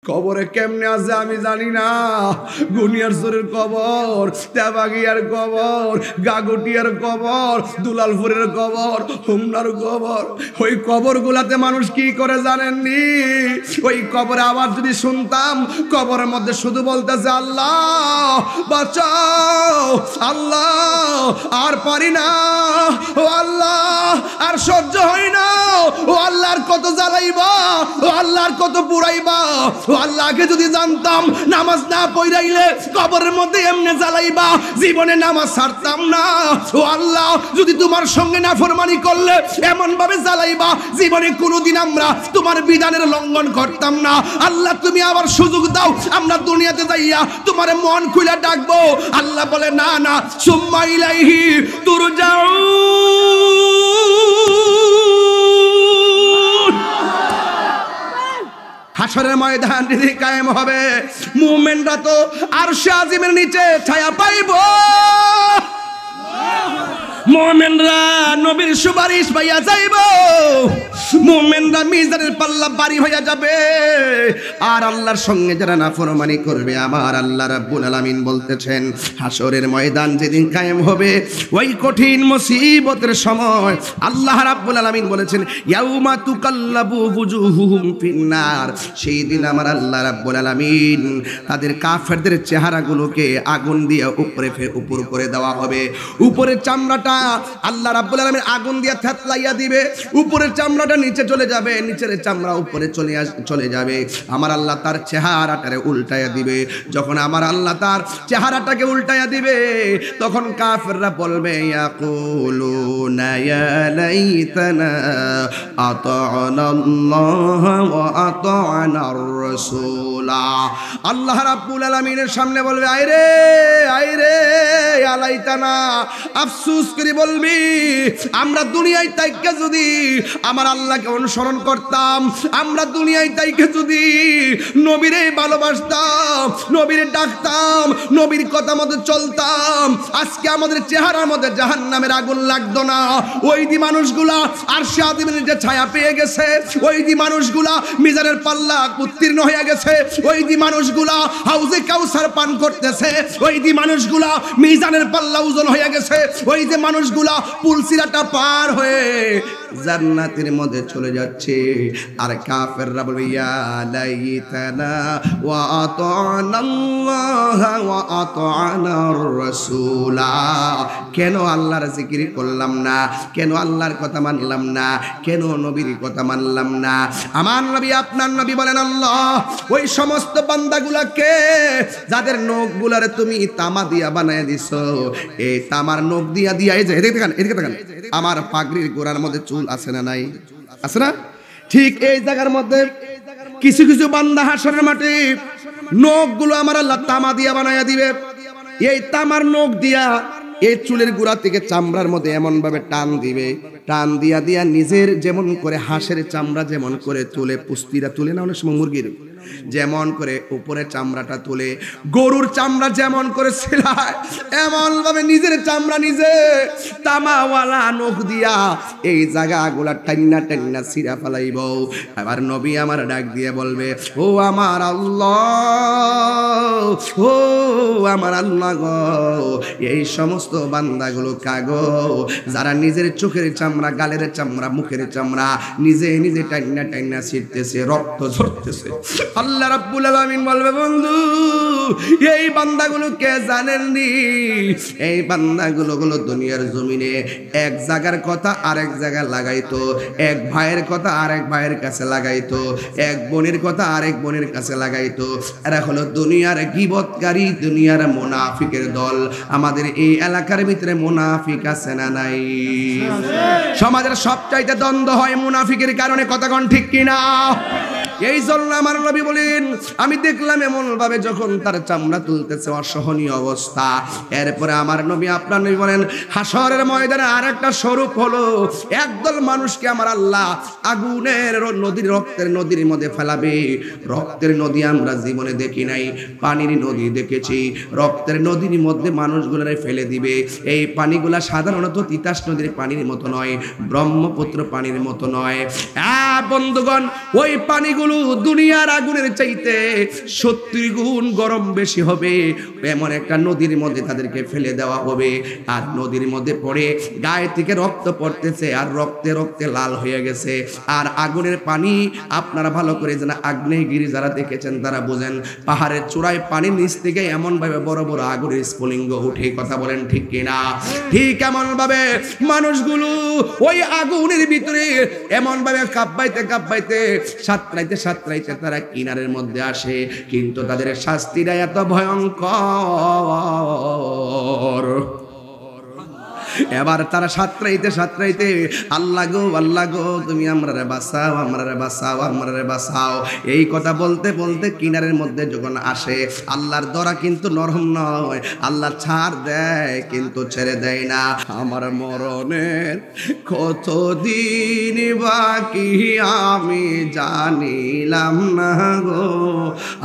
কবরে কেমনে আছে আমি জানি না। গুনিয়ারচরের কবর, তেবাগিয়ার কবর, গাগুটিয়ার কবর, দুলালপুরের কবর, হুমনার কবর। ওই কবরগুলাতে মানুষ কি করে জানেননি? ওই কবরে আবার যদি শুনতাম, কবরের মধ্যে শুধু বলতেছে আল্লাহ বাঁচাও, আল্লাহ আর পারি না, ও আল্লাহ আর সহ্য হয় না, ও আল্লাহর কত জ্বালাইবা, ও আল্লাহর কত পুরাইবা। ও আল্লাহকে যদি জানতাম নামাজ না পড়াইলে কবরের মধ্যে এমনি জ্বালাইবা, জীবনে নামাজ ছাড়তাম না। ও আল্লাহ যদি তোমার সঙ্গে নাফরমানি করলে এমন ভাবে জ্বালাইবা, জীবনে কোনোদিন আমরা তোমার বিধানের লঙ্ঘন করতাম না। আল্লাহ তুমি আবার সুযোগ দাও, আমরা দুনিয়াতে যাইয়া তোমার মন খুলে ডাকবো। আল্লাহ বলে না না, সুম্মা ইলাইহি তুরজাউন। হাসরের ময়দান যদি কায়েম হবে, মুমিনরা তো আরশে আজিমের নিচে ছায়া পাইব, মুমিনরা নবীর সুপারিশ পাইয়া যাইব, মুমিনরা মিজানের পাল্লা বাড়ি হইয়া যাবে। আর আল্লাহর সঙ্গে যারা নাফরমানি করবে, আমার আল্লাহ রাব্বুল আলামিন বলতেছেন হাসরের ময়দান যেদিন কায়েম হবে, ওই কঠিন মুসিবতের সময় আল্লাহ রাব্বুল আলামিন বলেছেন ইয়াউমা তুকাল্লাবু বুজুহুহুম ফিন্নার। সেই দিন আমার আল্লাহ রাব্বুল আলামিন তাদের কাফেরদের চেহারাগুলোকে আগুন দিয়ে উপর করে দেওয়া হবে। উপরের চামড়াটা আল্লাহ রাব্বুল আলামিন আগুন দিয়ে থেতলাইয়া দিবে, উপরের চামড়াটা নিচে চলে যাবে, নিচের চামড়া উপরে চলে যাবে। আমার আল্লাহ তার চেহারাটারে উল্টায়া দিবে। যখন আমার আল্লাহ তার চেহারাটাকে উল্টায়া দিবে, তখন কাফেররা বলবে ইয়াকুলুনা ইয়া লাইতানা আতা'নাল্লাহ ওয়া আতা'নার রাসূলা। আল্লাহ রাব্বুল আলামিনের সামনে বলবে আইরে আইরে ইয়া লাইতানা, আফসোস করে বলবি আমরা দুনিয়ায় তাইকা যদি আমার আল্লাহকে অনুসরণ করতাম, আমরা দুনিয়ায় তাইকে যদি নবীরে ভালোবাসতাম, নবীরে ডাকতাম, নবীর কথা মতো চলতাম, আজকে আমাদের চেহারার মধ্যে জাহান্নামের আগুন লাগতো না। ওই দি মানুষগুলা আরশে আজিমের যে ছায়া পেয়ে গেছে, ওই দি মানুষগুলা মিজানের পাল্লা উত্তীর্ণ হয়ে গেছে, ওই দি মানুষগুলা হাউজে কাউসার পান করতেছে, ওই দি মানুষগুলা মিজানের পাল্লা ওজন হয়ে গেছে, ওই যে মানুষগুলা পুলসিরাটা পার হয়ে জান্নাতের মধ্যে চলে যাচ্ছে। আর কাফেররা বলবে ইয়া লাইতানা ওয়া আতা'নাল্লাহ ওয়া আতা'নার রাসূলা। কেন আল্লাহর জিকির করলাম না, কেন আল্লাহর কথা মানলাম না, কেন নবীর কথা মানলাম না? আমার নবী আপনার নবী বলেন আল্লাহ ওই সমস্ত বান্দাগুলাকে যাদের নখগুলারে তুমি তামা দিয়া বানায় দিছো, এই তামার নখ দিয়া দিয়া এই যে এদিকে তাকান আমার পাগড়ির গোড়ার মধ্যে চুল আছে না নাই? আছে না? ঠিক এই জায়গার মধ্যে কিছু কিছু বান্দা হাসরের মাঠে নখগুলো আমার আল্লাহ তামা দিয়া বানায়া দিবে। এই তামার নখ দিয়া এই চুলের গোড়া থেকে চামড়ার মধ্যে এমন ভাবে টান দিবে, টান দিয়া দিয়া নিজের যেমন করে হাঁসের চামড়া যেমন করে তুলে, পুস্তিরা তুলে না অনেক সময় মুরগির, যেমন করে উপরে চামড়াটা তুলে, গরুর চামড়া যেমন করে সেলায়, এমন ভাবে নিজের চামড়া নিজে তামাওয়ালা নখ দিয়া এই জায়গাগুলা টান্না টান্না ছিঁড়া ফেলাইব। আবার নবী আমার ডাক দিয়ে বলবে ও আমার আল্লাহ, ও আমার আল্লাহ গো, এই সমস্ত বান্দাগুলো কাগো যারা নিজের চোখের চামড়া, গালের চামড়া, মুখের চামড়া নিজে নিজে টান্না টান্না ছিঁড়তেছে, রক্ত ঝরতেছে। আল্লাহ রাব্বুল আলামিন বলবে বন্ধু এই বান্দাগুলো কে জানেননি? এই বান্দাগুলো দুনিয়ার জমিনে এক জায়গার কথা আরেক জায়গায় লাগাইতো, এক ভাইয়ের কথা আরেক ভাইয়ের কাছে লাগাইতো, এক বোনের কথা আরেক বোনের কাছে লাগাইতো। এরা হলো দুনিয়ার গীবতকারী, দুনিয়ার মুনাফিকের দল। আমাদের এই এলাকার ভিতরে মুনাফিক আছে না নাই? সমাজের সবচাইতে দ্বন্দ্ব হয় মুনাফিকের কারণে, কথা কোন ঠিক কিনা? এই জন্য আমার নবী বলেন আমি দেখলাম এমন ভাবে যখন তার চামড়া তুলতেছে, অসহনীয় অবস্থা। এরপরে আমার নবী আপনার নবী বলেন হাসরের ময়দানে আরেকটা স্বরূপ হলো একদল মানুষকে আমার আল্লাহ আগুনের নদীর, রক্তের নদীর মধ্যে ফেলাবে। রক্তের নদী আমরা জীবনে দেখি নাই, পানির নদী দেখেছি। রক্তের নদীর মধ্যে মানুষগুলোরে ফেলে দিবে। এই পানিগুলা সাধারণত তিতাস নদীর পানির মতো নয়, ব্রহ্মপুত্র পানির মতো নয়। বন্ধুগণ ওই পানিগুলো দুনিয়ার আগুনের চাইতে চাইতে 70 গুণ গরম বেশি হবে। এমন একটা নদীর মধ্যে তাদেরকে ফেলে দেওয়া হবে, আর নদীর মধ্যে পড়ে গায়ে থেকে রক্ত পড়তেছে, আর রক্তে রক্তে লাল হয়ে গেছে। আর আগুনের পানি, আপনারা ভালো করে জানেন, আগ্নেয়গিরি যারা দেখেছেন তারা বুঝেন, পাহাড়ের চূড়ায় পানির নিচ থেকে এমন ভাবে বড় বড় আগুনের স্ফুলিঙ্গ উঠে। কথা বলেন ঠিক কিনা? ঠিক এমন ভাবে মানুষগুলো ওই আগুনের ভিতরে এমন ভাবে কাঁপাইতে কাঁপাইতে সাঁতরাইতে তারা কিনারের মধ্যে আসে, কিন্তু তাদের শাস্তিটা এত ভয়ঙ্কর। এবার তারা সাঁতরাইতে আল্লাহ গো তুমি আমরারে বাঁচাও এই কথা বলতে বলতে কিনারের মধ্যে যখন আসে, আল্লাহর দরা কিন্তু নরম নয়, আল্লাহ ছাড় দেয় কিন্তু ছেড়ে দেয় না। আমার মরণের কতদিন বাকি আমি জানিলাম না গো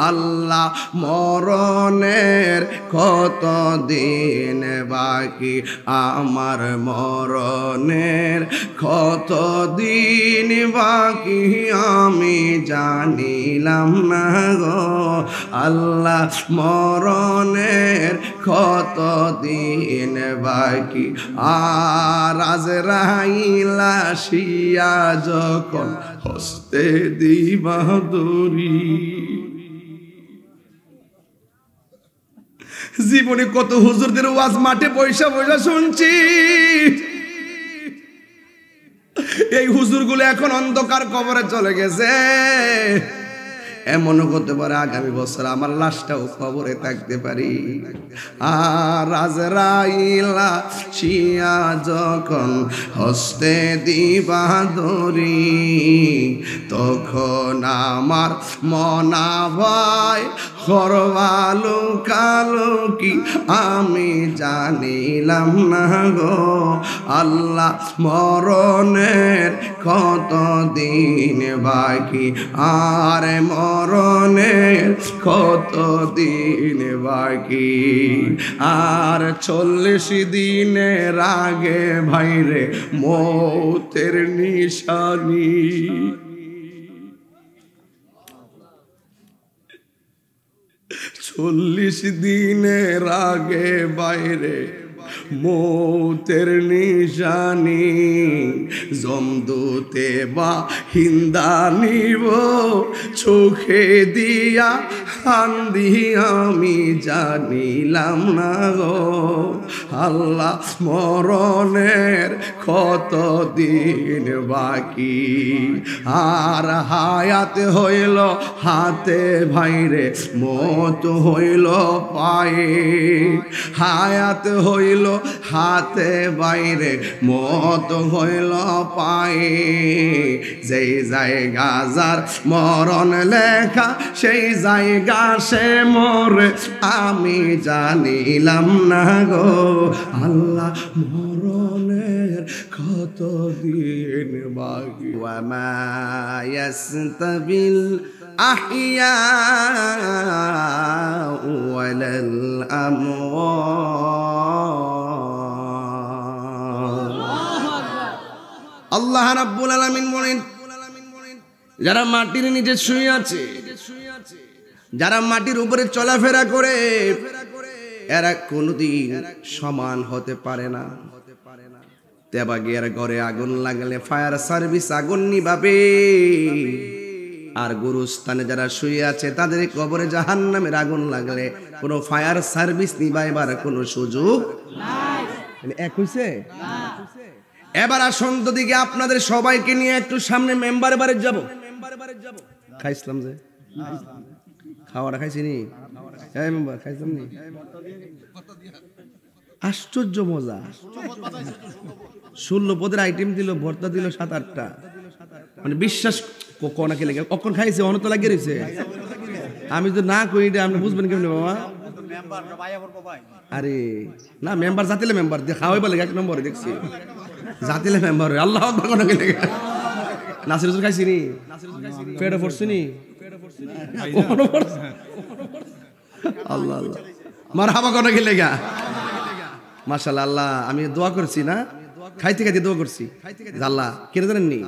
আল্লাহ, মরণের কতদিন বাকি আমার মরণের কতদিন বাকি আমি জানিলাম না গো আল্লাহ, মরণের কতদিন বাকি। আর আজরাইল আসিয়া যখন হস্তে দিবা দড়ি, জীবনে কত হুজুরদের ওয়াজ মাঠে পয়সা শুনছি, এই হুজুরগুলো এখন অন্ধকার কবরে চলে গেছে। এমনও হতে পারে আগামী বছর আমার লাশটাও কবরে থাকতে পারি। আর আজরাইল আসিয়া যখন হস্তে দিবা দড়ি, তখন আমার মনা ভয় করবালো কালো কি আমি জানিলাম না গো আল্লাহ, মরণের কতদিন বাকি, আর মরণের কতদিন বাকি। আর 40 দিনের আগে ভাইরে মৌতের নিশানি, 40 দিনের আগে বাইরে মৌতের নিশানি, জমদূতে বা হিন্দা নিব চোখে দিয়া হান্দি আমি জানিলাম না গো আল্লাহ, মরণের কতদিন বাকি। আর হায়াত হইল হাতে ভাইরে মত হইল পায়ে, হায়াত হইল হাতে বাইরে মত হইল পায়ে, যেই জায়গা যার মরণ লেখা সেই জায়গা সে মরে আমি জানিলাম না গো আল্লাহ, মরণের কতদিন বাকি। ওয়ামা ইয়াস্তাবিল আহিয়া ওয়ালাল আমওয়াত। আল্লাহ রাব্বুল আলামিন বলেন, যারা মাটির নিচে শুয়ে আছে, যারা মাটির উপরে চলাফেরা করে, এরা কোনদিন সমান হতে পারে না। তেবাগের ঘরে আগুন লাগলে ফায়ার সার্ভিস আগুন নিভাবে, আর গুরুস্থানে যারা শুয়ে আছে তাদের কবরে জাহান্নামের আগুন লাগলে কোনো ফায়ার সার্ভিস নিভাইবার কোনো সুযোগ নাই। এক হইছে? এবার আসুন তো দিকে আপনাদের সবাইকে নিয়ে একটু সামনে মেম্বার বাড়ি যাব। খাইছিলাম যে খাওয়াটা খাইছিনি, মেম্বার খাইছিলাম নি, আশ্চর্য মজা। 16 পদের আইটেম দিল, ভর্তা দিল 7-8টা, মানে বিশ্বাস কোনাকে লেগে কখন খাইছে অনত লাগিয়ে রয়েছে। আমি তো না কই, আপনি বুঝবেন কেমন বাবা? আরে না, মেম্বার জাতিলে মেম্বার দিয়ে খাওয়াই বলে 1 নম্বরে দেখছি, জাতিলে মেম্বার। আল্লাহ আকবার কোনাকে লেগে নাসির হুজুর খাইছিনি, পেটে পড়ছিনি, আল্লাহ আল্লাহ মারহাবা কোনাকে লেগা। মাশাআল্লাহ, আল্লাহ আমি দোয়া করছি না, খাইতে খাইতে দোয়া করছি, আল্লাহ কেন জানেননি,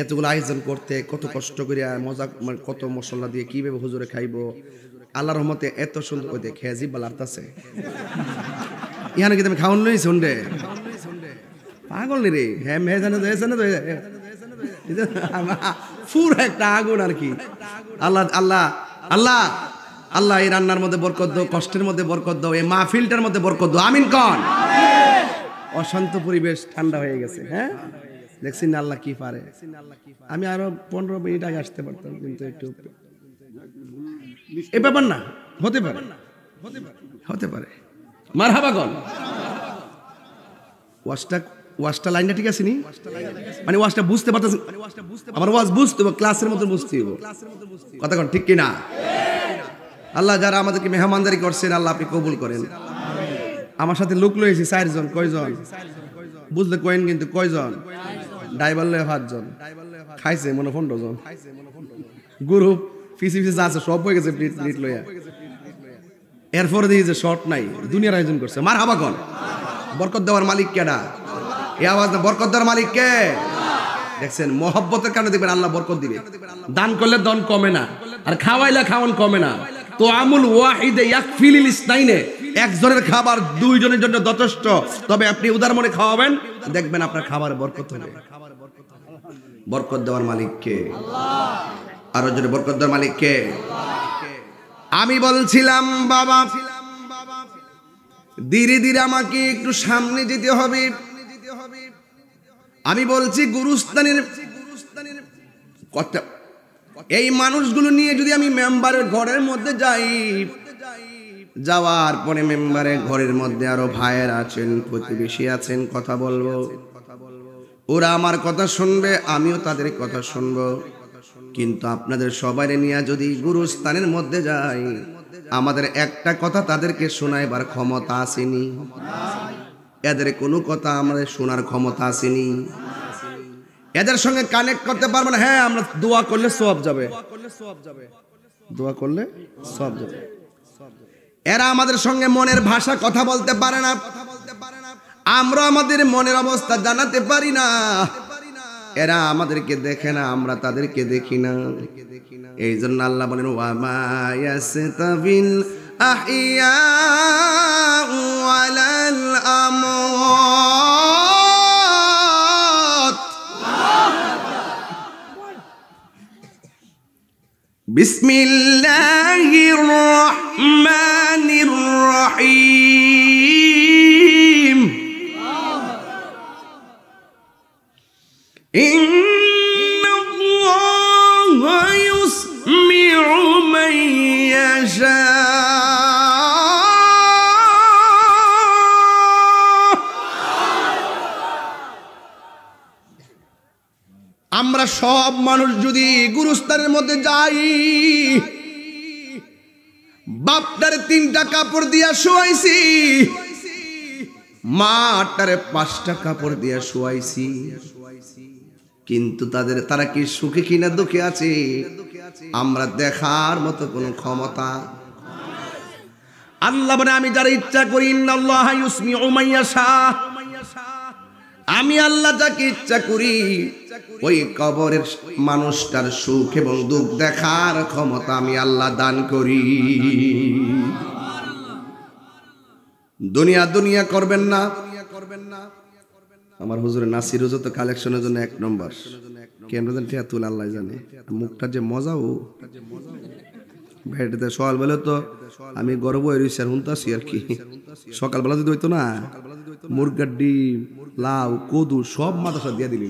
এতগুলো আয়োজন করতে কত কষ্ট করে মজা, কত মশলা দিয়ে কিভাবে হুজুরে খাইবো, আল্লাহর রহমতে এত সুন্দর ওই দেখে জিব্বা লাড়তাছে। ইহানে কি তুমি খাওয়ান লই শুনরে পাগল নি রে, হ্যাঁ হ্যাঁ জানো তো ফুর একটা আগুন আর কি। আল্লাহ আল্লাহ আল্লাহ আল্লাহ এই রান্নার মধ্যে বরকত দাও, কষ্টের মধ্যে বরকত দাও, এই মাহফিলটার মধ্যে বরকত দাও, আমিন কোন। অশান্ত পরিবেশ ঠান্ডা হয়ে গেছে। হ্যাঁ দেখছি না আল্লাহ কি পারে। আমি আরো 15 মিনিট আগে আসতে পারতাম, কিন্তু একটু এই ব্যাপার না, হতে পারে হতে পারে। মারহাবা গল ওয়াজটা লাইনটা ঠিক আছে নি, মানে ওয়াজটা বুঝতে পারতেছি, আমার ওয়াজ বুঝতে হবে, ক্লাসের মতো বুঝতে হবে, কথা কোন ঠিক কি না? আল্লাহ যারা আমাদেরকে মেহমানদারি করছেন আল্লাহ আপনি কবুল করেন। আমার সাথে লোক লয়েছি 4 জন, কয়জন বুঝলে কয়েন, কিন্তু কয়জন? ড্রাইভার লয়ে 5 জন, খাইছে মনে 15 জন, গ্রুপ পিসি যা আছে সব হয়ে গেছে প্লেট লইয়া। এরপরে দেখি যে শর্ট নাই, দুনিয়ার আয়োজন করছে। মারহাবা কোন। বরকত দেওয়ার মালিক কেডা? এই আওয়াজ না, বরকত দেওয়ার মালিক কে? দেখছেন মহব্বতের কারণে দেখবেন আল্লাহ বরকত দিবে। দান করলে দন কমে না, আর খাওয়াইলে খাওয়ান কমে না। তো আমুল ওয়াহিদে ইয়াকফিল ইসনাইনে, একজনের খাবার 2 জনের জন্য যথেষ্ট। তবে আপনি উদার মনে খাওয়াবেন, দেখবেন আপনার খাবারে বরকত হবে। বরকত দেওয়ার মালিক কে? আল্লাহ। আরো জোরে বরকত দেওয়ার মালিক কে? আল্লাহ। আমি বলছিলাম বাবা ধীরে ধীরে আমাকে একটু সামনে যেতে হবে। আমি বলছি গুরুস্থানের কথা, এই মানুষগুলো নিয়ে যদি আমি মেম্বারের ঘরের মধ্যে যাই, যাওয়ার পরে মেম্বারের ঘরের মধ্যে আরো ভাইয়ের আছেন, প্রতিবেশী আছেন, কথা বলবো, ওরা আমার কথা শুনবে, আমিও তাদের কথা শুনবো। কিন্তু আপনাদের সবাই নিয়ে যদি গুরুস্থানের মধ্যে যাই, আমাদের একটা কথা তাদেরকে শোনাইবার ক্ষমতা আসেনি, এদের কোনো কথা আমাদের শোনার ক্ষমতা আসেনি, এদের সঙ্গে কানেক্ট করতে পারবো না। হ্যাঁ আমরা দোয়া করলে সওয়াব যাবে, দোয়া করলে সওয়াব যাবে। এরা আমাদের সঙ্গে মনের ভাষা কথা বলতে পারে না, আমরা আমাদের মনের অবস্থা জানাতে পারি না। এরা আমাদেরকে দেখে না, আমরা তাদেরকে দেখি না। এই জন্য আল্লাহ বলেন ওয়া মা ইয়াসতাবিল আহিয়া ওয়ালাল আমওয়াত। বিসমিল্লাহির রহমানির রহিম। ইন্নাল্লাহা ইউসমিউ মান ইয়াশা। আমরা সব মানুষ যদি গুরুস্থানের মধ্যে যাই, বাপটারে 3টা কাপড় দিয়া শোয়াইছি, মাটারে 5টা কাপড় দিয়া শোয়াইছি, কিন্তু তারা কি সুখে কিনা দুঃখে আছে আমরা দেখার মতো কোনো ক্ষমতা। আল্লাহ বলে আমি যারা ইচ্ছা করি, ইন্নাল্লাহা ইউসমিউ মান ইয়াশা, আমি আল্লাহ যাকে ইচ্ছা করি ওই কবরের মানুষটার সুখ এবং দুঃখ দেখার ক্ষমতা আমি আল্লাহ দান করি। দুনিয়া দুনিয়া করবেন না। আমার হুজুরের নাসির হুজুর তো কালেকশনের জন্য 1 নম্বর, কেন টিয়া তুল আল্লাহ জানে, মুখটা যে মজা, ও ভেটতে সকাল বেলা তো আমি গর্ব হয়েছি আর হুনতাছি আর কি। সকালবেলা যদি হইতো না, মুরগার ডিম, লাউ, কদু সব মাদ্রাসা দিয়ে দিলি।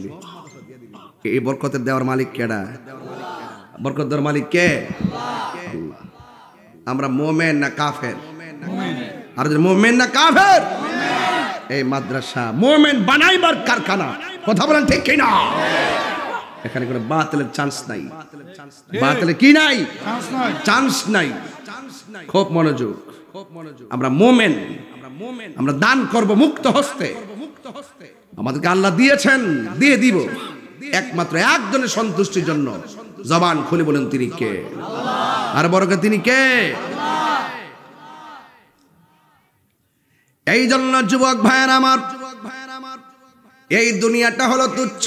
এই বরকতের দেওয়ার মালিক কেডা? বরকত দেওয়ার মালিক কে? আমরা মোমেন না কাফের? আর মোমেন না কাফের? এই মাদ্রাসা মোমেন বানাইবার কারখানা, কথা বলেন ঠিক কিনা? এখানে কোনো বাতিলের চান্স নাই, বাতিলের কি নাই? চান্স নাই। খুব মনোযোগ, আমরা মোমেন, আমরা দান করব মুক্ত হস্তে। আমাদেরকে আল্লাহ দিয়েছেন, দিয়ে দিব একমাত্র একজনের সন্তুষ্টির জন্য। জবান খুলে বলেন তিনি কে? আর বড়কে তিনি কে? এই জন্য যুবক ভাইয়ের আমার, এই দুনিয়াটা হলো তুচ্ছ,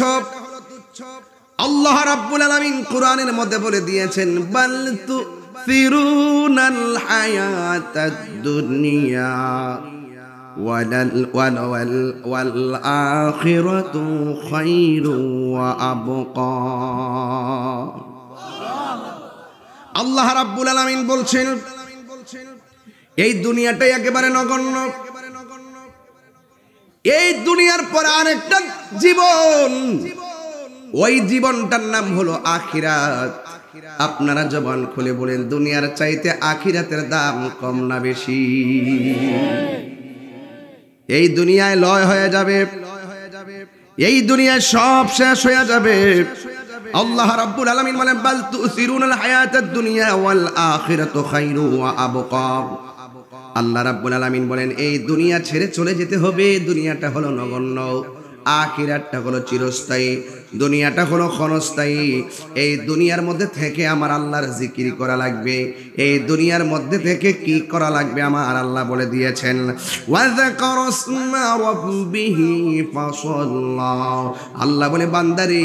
আল্লাহ রাব্বুল আলামিন কোরআনের মধ্যে বলে দিয়েছেন বাল তুসিরুনাল হায়াতাদ দুনিয়া ওয়াল আখিরাতু খায়রু ওয়া আবকা। আল্লাহ রাব্বুল আলামিন বলছেন এই দুনিয়াটাই একেবারে নগণ্য, এই দুনিয়ার পর আরেকটা জীবন, ওই জীবনটার নাম হলো আখিরাত। আপনারা জবান খুলে বলেন দুনিয়ার চাইতে আখিরাতের দাম কম না বেশি? এই দুনিয়ায় লয় হয়ে যাবে, এই দুনিয়ায় সব শেষ হয়ে যাবে। আল্লাহ রাব্বুল আলামিন বলেন বাল তুসিরুনাল হায়াতাদ দুনিয়া ওয়াল আখিরাতু খায়রু ওয়া আবকা। আল্লাহ রাব্বুল আলামিন বলেন এই দুনিয়া ছেড়ে চলে যেতে হবে, দুনিয়াটা হলো নগণ্য, আখিরাতটা হলো চিরস্থায়ী, দুনিয়াটা হলো ক্ষণস্থায়ী। এই দুনিয়ার মধ্যে থেকে আমার আল্লাহর জিকির করা লাগবে, এই দুনিয়ার মধ্যে থেকে কি করা লাগবে আমার আল্লাহ বলে দিয়েছেন ওয়াযাকারা ইসমা রাব্বিহি ফাসাল্লা। আল্লাহ বলে বান্দারে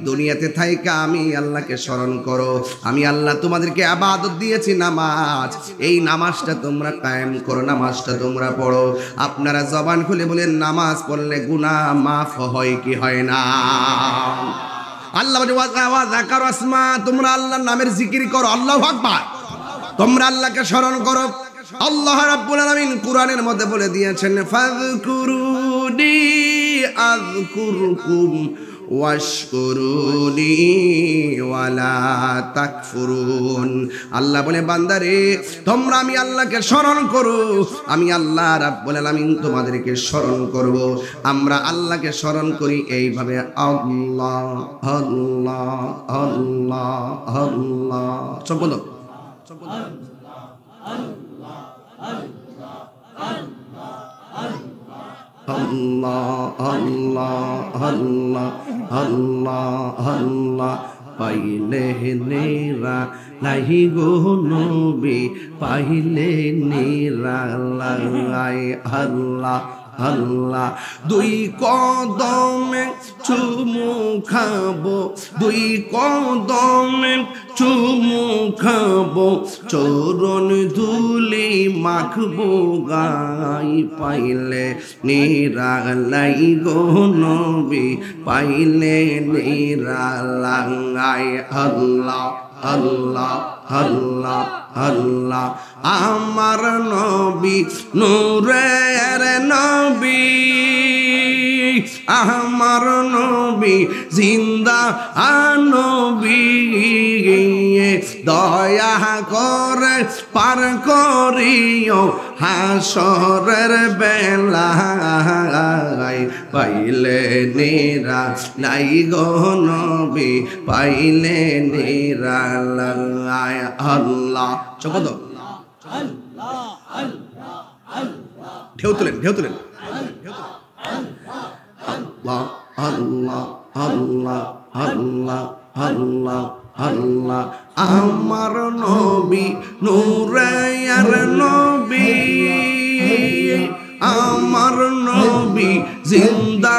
দুনিয়াতে থাইকা আমি আল্লাহকে স্মরণ করো, আমি আল্লাহ তোমাদেরকে ইবাদত দিয়েছি নামাজ, এই নামাজটা তোমরা কায়েম করো, নামাজটা তোমরা পড়ো। আপনারা জবান খুলে বলেন নামাজ পড়লে গুনাহ মাফ হয় কি হয় না? আল্লাহ বলে ওয়াযাকারা ইসমা, তোমরা আল্লাহর নামের জিকির করো, আল্লাহু আকবার, তোমরা আল্লাহকে স্মরণ করো। আল্লাহ রাব্বুল আলামিন কোরআনের মধ্যে বলে দিয়েছেন ফাযকুরুনি আযকুরকুম ওয়াশকুরুনি ওয়ালা তাকফুরুন। আল্লাহ বলে বান্দারে তোমরা আমি আল্লাহকে স্মরণ করো, আমি আল্লাহ রাব্বুল আলামিন তোমাদেরকে স্মরণ করব। আমরা আল্লাহকে স্মরণ করি এইভাবে আল্লাহ আল্লাহ আল্লাহ আল্লাহ সম্পদ আল্লাহ আল্লাহ আল্লাহ আল্লাহ আল্লাহ পাইলে নেরা নাহি গো নবী, পাইলে নেরা লাই আল্লাহ আল্লাহ। দুই কদমে চুমু খাবো, দুই কদমে চুমু খাবো, চরণ ধুলি মাখবো গাই, পাইলে নিরালাই গো নবী, পাইলে নিরালাই আল্লাহ আল্লাহ আল্লাহ আল্লাহ। আমার নবী নূরের নবী, আমার নবী জিন্দা নবী, দয়া করে পার করিও হাসরের বেলায়, পাইলে নিরা নাই গো নবী, পাইলে নিরা লাই আল্লাহ। চকো দাও, ঢেউ তুলেন, ঢেউ তুলেন। আল্লাহ আল্লাহ আল্লাহ আল্লাহ আল্লাহ আল্লাহ। আমার নবী নূরের নবী, আমার নবী জিন্দা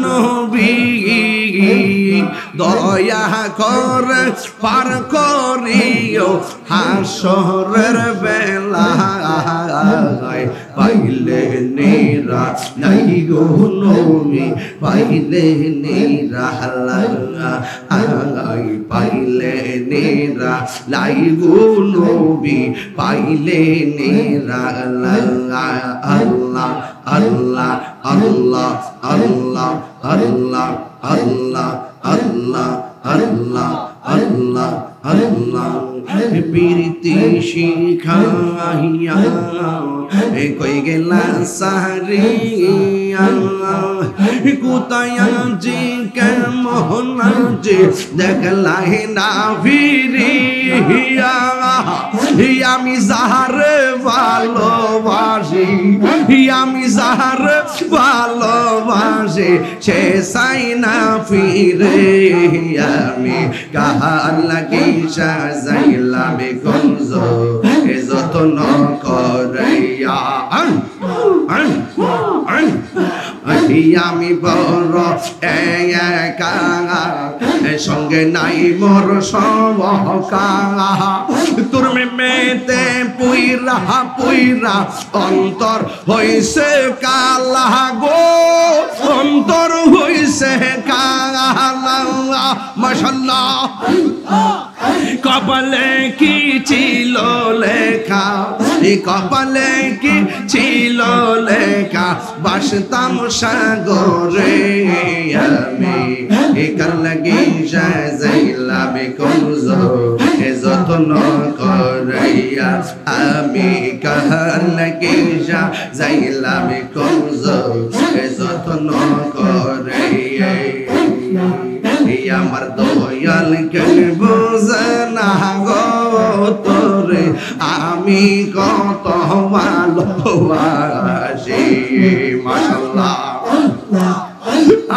নবী, দয়া করে পার করিও হাসরের বেলায়, পাইলে নিরা নাই গো নবী, পাইলে নিরা লাই, পাইলে নিরা লাই গো নবী, পাইলে নিরা লাই আল্লাহ আল্লাহ আল্লাহ আল্লাহ আল্লাহ আল্লাহ আল্লাহ আল্লাহ আল্লাহ আল্লাহ। প্রীতি শিখাইয়া কই গেলা সারিয়া, কোথায় যে কেমন যে দেখলাই না ফিরিয়া, আমি যাহার ভালোবাসি, আমি যাহার ভালোবাসি, সে চাই না ফিরে, আমি কাহার লাগি সাজাইলাম গঞ্জ এ যত্ন করাইয়া, আমি বড় একা সঙ্গে নাই মোর সহকার তোর মেতে পুইরা পুইরা অন্তর হইছে কালা গো অন্তর হইছে কালা মাশাআল্লাহ কপালে কি ছিল লেখা কপালে কি ছিল লেখা বাসতাম সাগরে আমি কার লাগি যাইলাম কমজ এ যত্ন করাইয়া আমি কার লাগি যাইলাম কমজ এ যত্ন করাইয়া আমার দয়াল কেন বোঝে না গো তোরে আমি কত ভালোবাসি মাশাআল্লাহ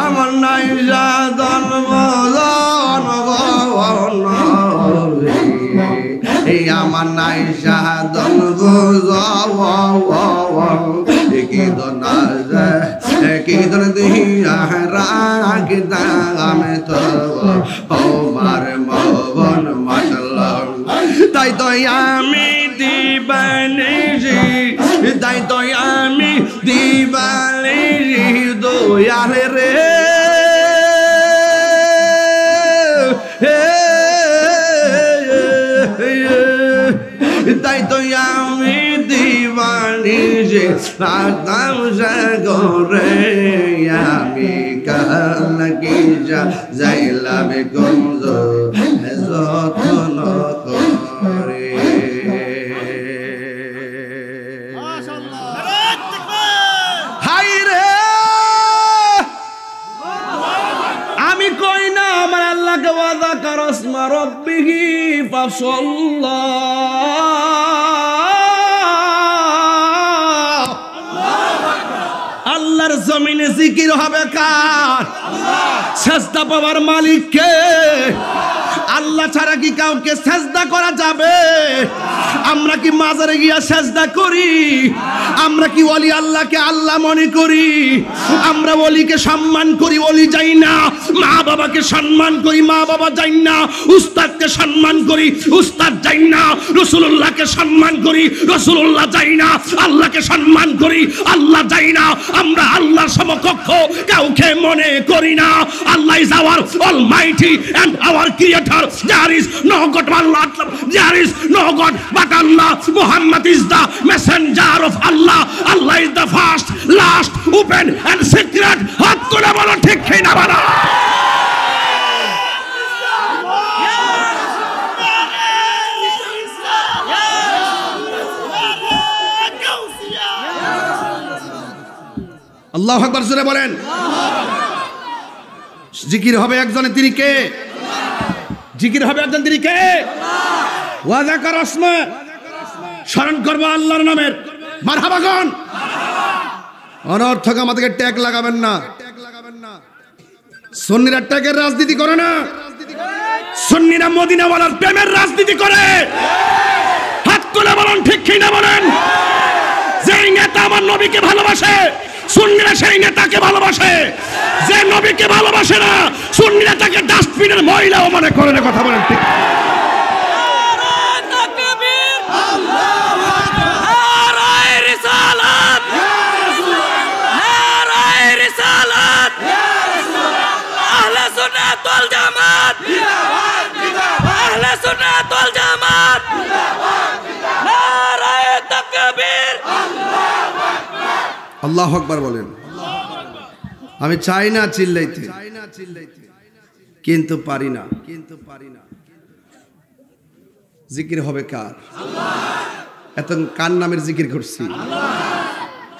আমার নাই জাদন মজন এই আমার নাই জাদন কি দনা কি দন দিয়া রাগ দাম তো আমার মন মাশাআল্লাহ তাই তো আমি দিবানিজি তাই তো আমি দিবানিজি দয়াল রে তাই তো আমি দিবানিজি রাতাম সাগরে আমি কার লাগি যাইলাম গঞ্জ যত্ন করে হাই রে আমি কই না আমার আল্লাহকে ওয়াদা করস মা রব্বিহি ফাসাল্লাহ আল্লাহর জমিনে জিকির হবে কার সেজদা পাওয়ার মালিক কে আল্লাহ ছাড়া কি কাউকে সেজদা করা যাবে আমরা কি মাজারে গিয়া সেজদা করি আমরা কি ওলি আল্লাহকে আল্লাহ মনে করি আমরা ওলিকে সম্মান করি ওলি যাই না মা বাবাকে সম্মান করি মা বাবা যাই না উস্তাদকে সম্মান করি উস্তাদ যাই না রাসূলুল্লাহকে সম্মান করি রাসূলুল্লাহ যাই না আল্লাহকে সম্মান করি আল্লাহ যাই না আমরা আল্লাহর সমকক্ষ কাউকে মনে করি না Allah is our almighty and our creator there is no God but Allah there is no God but Allah Muhammad is the messenger of Allah Allah is the first last open and secret হাত তুলে বলো ঠিক কি না বলো আল্লাহু আকবার জোরে বলেন জিকির হবে একজনের তিনি কে জিকির হবে একজন তিনি কে ওয়াদা করস না স্মরণ করব আল্লাহর নামের মারহাবা গান অনর্থক আমাদেরকে ট্যাগ লাগাবেন না সুন্নিরা ট্যাগের রাজনীতি করে না সুন্নিরা মদিনাওয়ালার প্রেমের রাজনীতি করে হাত তুলে বলেন ঠিক কি না বলেন যেই নেতা আমার নবীকে ভালোবাসে সুন্নিরা সেই নেতাকে ভালোবাসে যে নবীকে ভালোবাসে না সুন্নিরা তাকে ডাস্টবিনের ময়লাও মনে করে না কথা বলেন ঠিক তাকবীর আল্লাহু আকবার নারায়ে রিসালাত নারায়ে রিসালাত আহলে সুন্নাত ওয়াল জামাত আহলে সুন্নাত ওয়াল জামাত নারায়ে তাকবীর আল্লাহু আকবার বলেন আমি চাই না চিল্লাইতে কিন্তু পারি না জিকির হবে কার আল্লাহ এত কার নামের জিকির করছি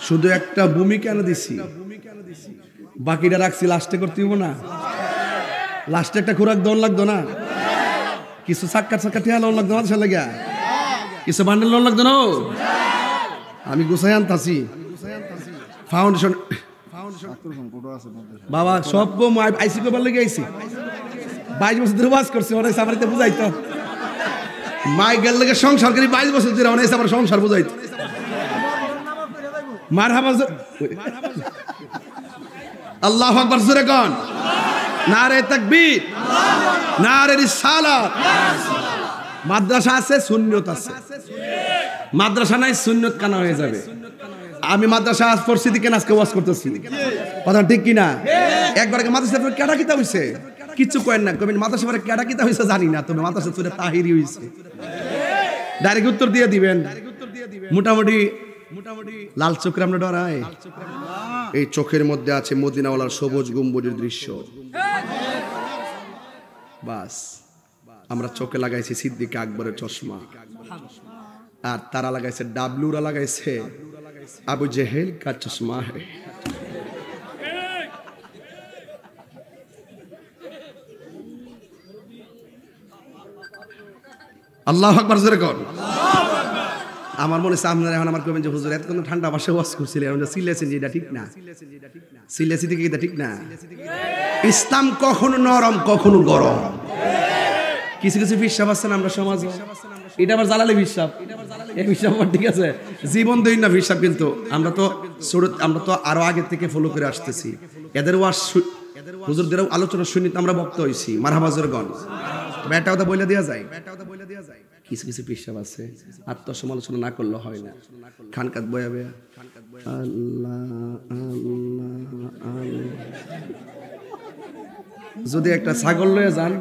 শুধু একটা ভূমি কেন দিছি বাকিটা রাখছি লাস্টে করতে হইব না লাস্টে একটা খোরাক দন লাগতো না কিছু সাক্কার ঠেয়া লোন লাগতো না সে লাগা কিছু বান্ডেল লোন লাগতো না আমি গুছাই আনতাছি ফাউন্ডেশন বাবা সব আইসি পেপার লেগে আইসি 22 বছর ধরে ওয়াজ করছে অনেক সাবারিতে বুঝাইতো মাইকেল লেগে সংসার করি 22 বছর ধরে অনেক সাবার সংসার বুঝাইতো মারহাবা আল্লাহু আকবার জোরে কোন নারে তাকবীর, নারে রিসালাত। মাদ্রাসা আছে, সুন্নত আছে। মাদ্রাসা নাই, সুন্নত কানা হয়ে যাবে। আমি মাদ্রাসা আজ পড়ছি দিকে আজকে ওয়াজ করতেছি, কথা ঠিক কিনা? একবার মাদ্রাসা কেডা কিতা হইছে কিচ্ছু কয়েন না, কবেন মাদ্রাসা পরে কেডা কিতা হইছে জানি না, তবে মাদ্রাসা পরে তাহিরি হইছে, ডাইরেক্ট উত্তর দিয়ে দিবেন। মোটামুটি লাল চোখের আমরা ডরাই, এই চোখের মধ্যে আছে মদিনাওয়ালার সবুজ গম্বুজের দৃশ্য। বাস আমরা চোখে লাগাইছি সিদ্দিক আকবরের চশমা, আর তারা লাগাইছে, ডাবলুরা লাগাইছে আবু জেহেল কা চশমা। আল্লাহু আকবার জোরে কর। আমার মনে হচ্ছে আপনারা এখন আমার কবেন যে হুজুর এতক্ষণ ঠান্ডা ভাষায় ওয়াজ করছিলেন, সিলেছেন যে এটা ঠিক না, সিলেছি থেকে এটা ঠিক না। ইসলাম কখনো নরম কখনো গরম। কিছু কিছু বিশ্বাস আছেন আমরা সমাজে, এটা আবার জ্বালালে বিশ্বাস, এই বিশ্বাস ঠিক আছে, জীবন দৈন্য বিশ্বাস। কিন্তু আমরা তো আরো আগে থেকে ফলো করে আসতেছি, এদের ওয়াজ হুজুরদের আলোচনা শুনি আমরা ভক্ত হইছি। মারহাবা জোরে গণ। বেটাও তো বইলা দেওয়া যায়, কিছু কিছু বিশ্বাস আছে আত্মসমালোচনা না করলে হয় না। খানকাত বয়া বয়া আল্লাহ আল্লাহ, যদি একটা ছাগল লয়ে যান,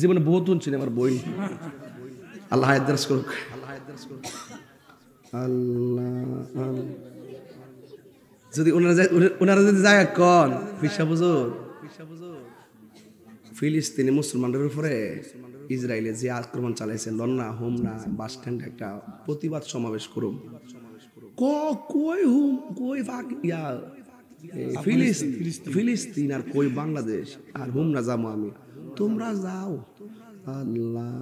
জীবনে বহুত শুনছেন আমার বই, আল্লাহ হায়াত করুক, আল্লাহ। যদি ওনারা যদি যায় কন বিশ্বাস বুঝুন, ফিলিস্তিনি মুসলমানদের উপরে ইসরায়েলে যে আক্রমণ চালাইছে, লন্না হোমনা বাস স্ট্যান্ডে একটা প্রতিবাদ সমাবেশ করুন, কই হুম কই ফিলিস্তিন আর কই বাংলাদেশ, আর হুম না যাবো আমি, তোমরা যাও। আল্লাহ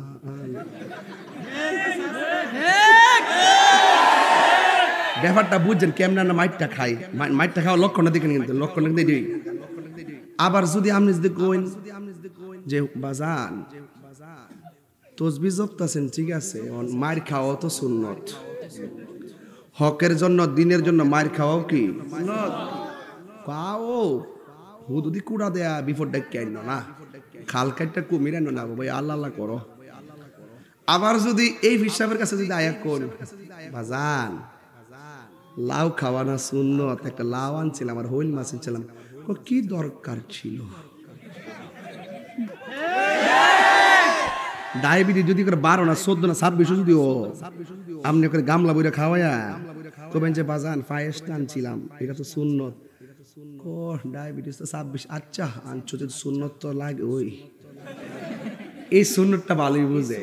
ব্যাপারটা বুঝছেন কেমন না? মাইটটা খাই, মাইটটা খাওয়া লক্ষণটা দেখেন, কিন্তু লক্ষণটা দিই। আবার যদি আপনি যদি কইন যে বাজান তসবিহ জপতাছেন, ঠিক আছে, মার খাওয়া তো সুন্নত, হকের জন্য দিনের জন্য মার খাওয়াও কি পাও, হুদুদি কুড়া দেয়া বিপদ ডাক না, খাল কাটটা কুমির না ভাই, আল্লাহ আল্লাহ করো। আবার যদি এই হিসাবের কাছে যদি আয়া কোন বাজান লাউ খাওয়ানা সুন্নত, একটা লাউ আনছিলাম আর হইল মাছ আনছিলাম, কি দরকার ছিল? ডায়াবেটিস যদি করে 12 না 14 না 26 যদি ও আপনি করে গামলা বইরা খাওয়ায়া কবেন যে বাজান ফায়েস্টা আনছিলাম, এটা তো সুন্নত। ও ডায়াবেটিস তো 26, আচ্ছা আনছো যদি সুন্নত তো লাগে, ওই এই সুন্নতটা ভালোই বুঝে,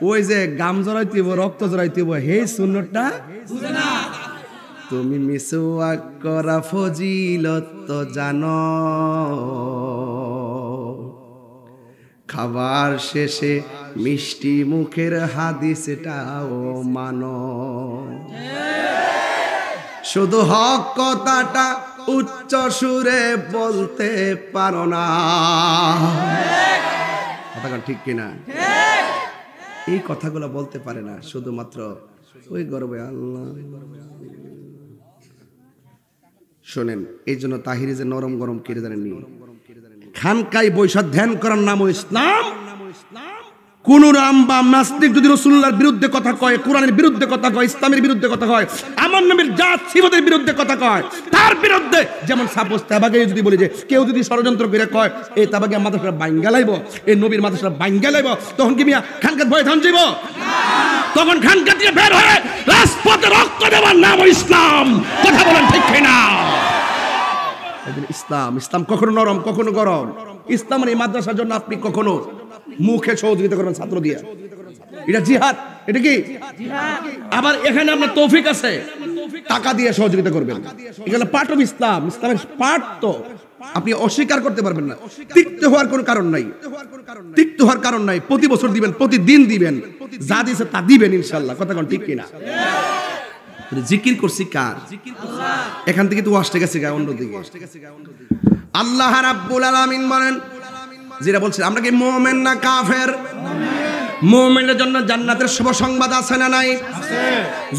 ওই যে গাম জড়াইতে হইব রক্ত জড়াইতে হইব হে সুন্নতটা বুঝে না। তুমি মিসওয়াক করা ফজিলত তো জানো, খাবার শেষে মিষ্টি মুখের হাদিসটাও মানো, শুধু হক কথাটা উচ্চ সুরে বলতে পারো না, কথা ঠিক কিনা? এই কথাগুলো বলতে পারে না, শুধুমাত্র ওই গর্বে আল্লাহ। শোনেন, এই জন্য তাহিরি যে নরম গরম কেড়ে জানেননি, খানকায় বৈশা ধ্যান করার নাম ইসলাম। কোন রাম বা নাস্তিক যদি রাসূলুল্লাহর বিরুদ্ধে কথা কয়, কোরআনের বিরুদ্ধে কথা কয়, ইসলামের বিরুদ্ধে কথা কয়, আমার নবীর জাত সিফাতের বিরুদ্ধে কথা কয়, তার বিরুদ্ধে যেমন সাপোজ তাবাগে যদি বলে যে কেউ যদি ষড়যন্ত্র করে কয় এই তাবাগে মাদ্রাসা বাইঙ্গা লাইব, এই নবীর মাদ্রাসা বাইঙ্গা লাইব, তখন কি মিয়া খানকাত ভয় ধান যাইব? তখন খানকাত থেকে বের হয়ে রাজপথে রক্ত দেওয়ার নাম ইসলাম। কথা বলেন ঠিক কিনা? ইসলাম, ইসলাম কখনো নরম কখনো গরম। ইসলাম এই মাদ্রাসার জন্য আপনি কখনো মুখে সহযোগিতা করবেন ছাত্র দিয়ে, এটা জিহাদ। এটা কি আবার এখানে আপনার তৌফিক আছে, টাকা দিয়ে সহযোগিতা করবেন, এগুলো পার্ট অফ ইসলাম। ইসলামের পার্ট তো আপনি অস্বীকার করতে পারবেন না। তিক্ত হওয়ার কোনো কারণ নাই, তিক্ত হওয়ার কারণ নাই। প্রতি বছর দিবেন, প্রতিদিন দিবেন, যা দিয়েছে তা দিবেন ইনশাআল্লাহ। কথা কোন ঠিক কিনা? জিকির করছি কার? এখান থেকে তো ওয়াজটা গেছে গা অন্যদিকে। আল্লাহ রাব্বুল আলামিন বলেন, যেটা বলছেন আমরা কি মুমিন না কাফের? মুমিনের জন্য জান্নাতের শুভ সংবাদ আছে না নাই?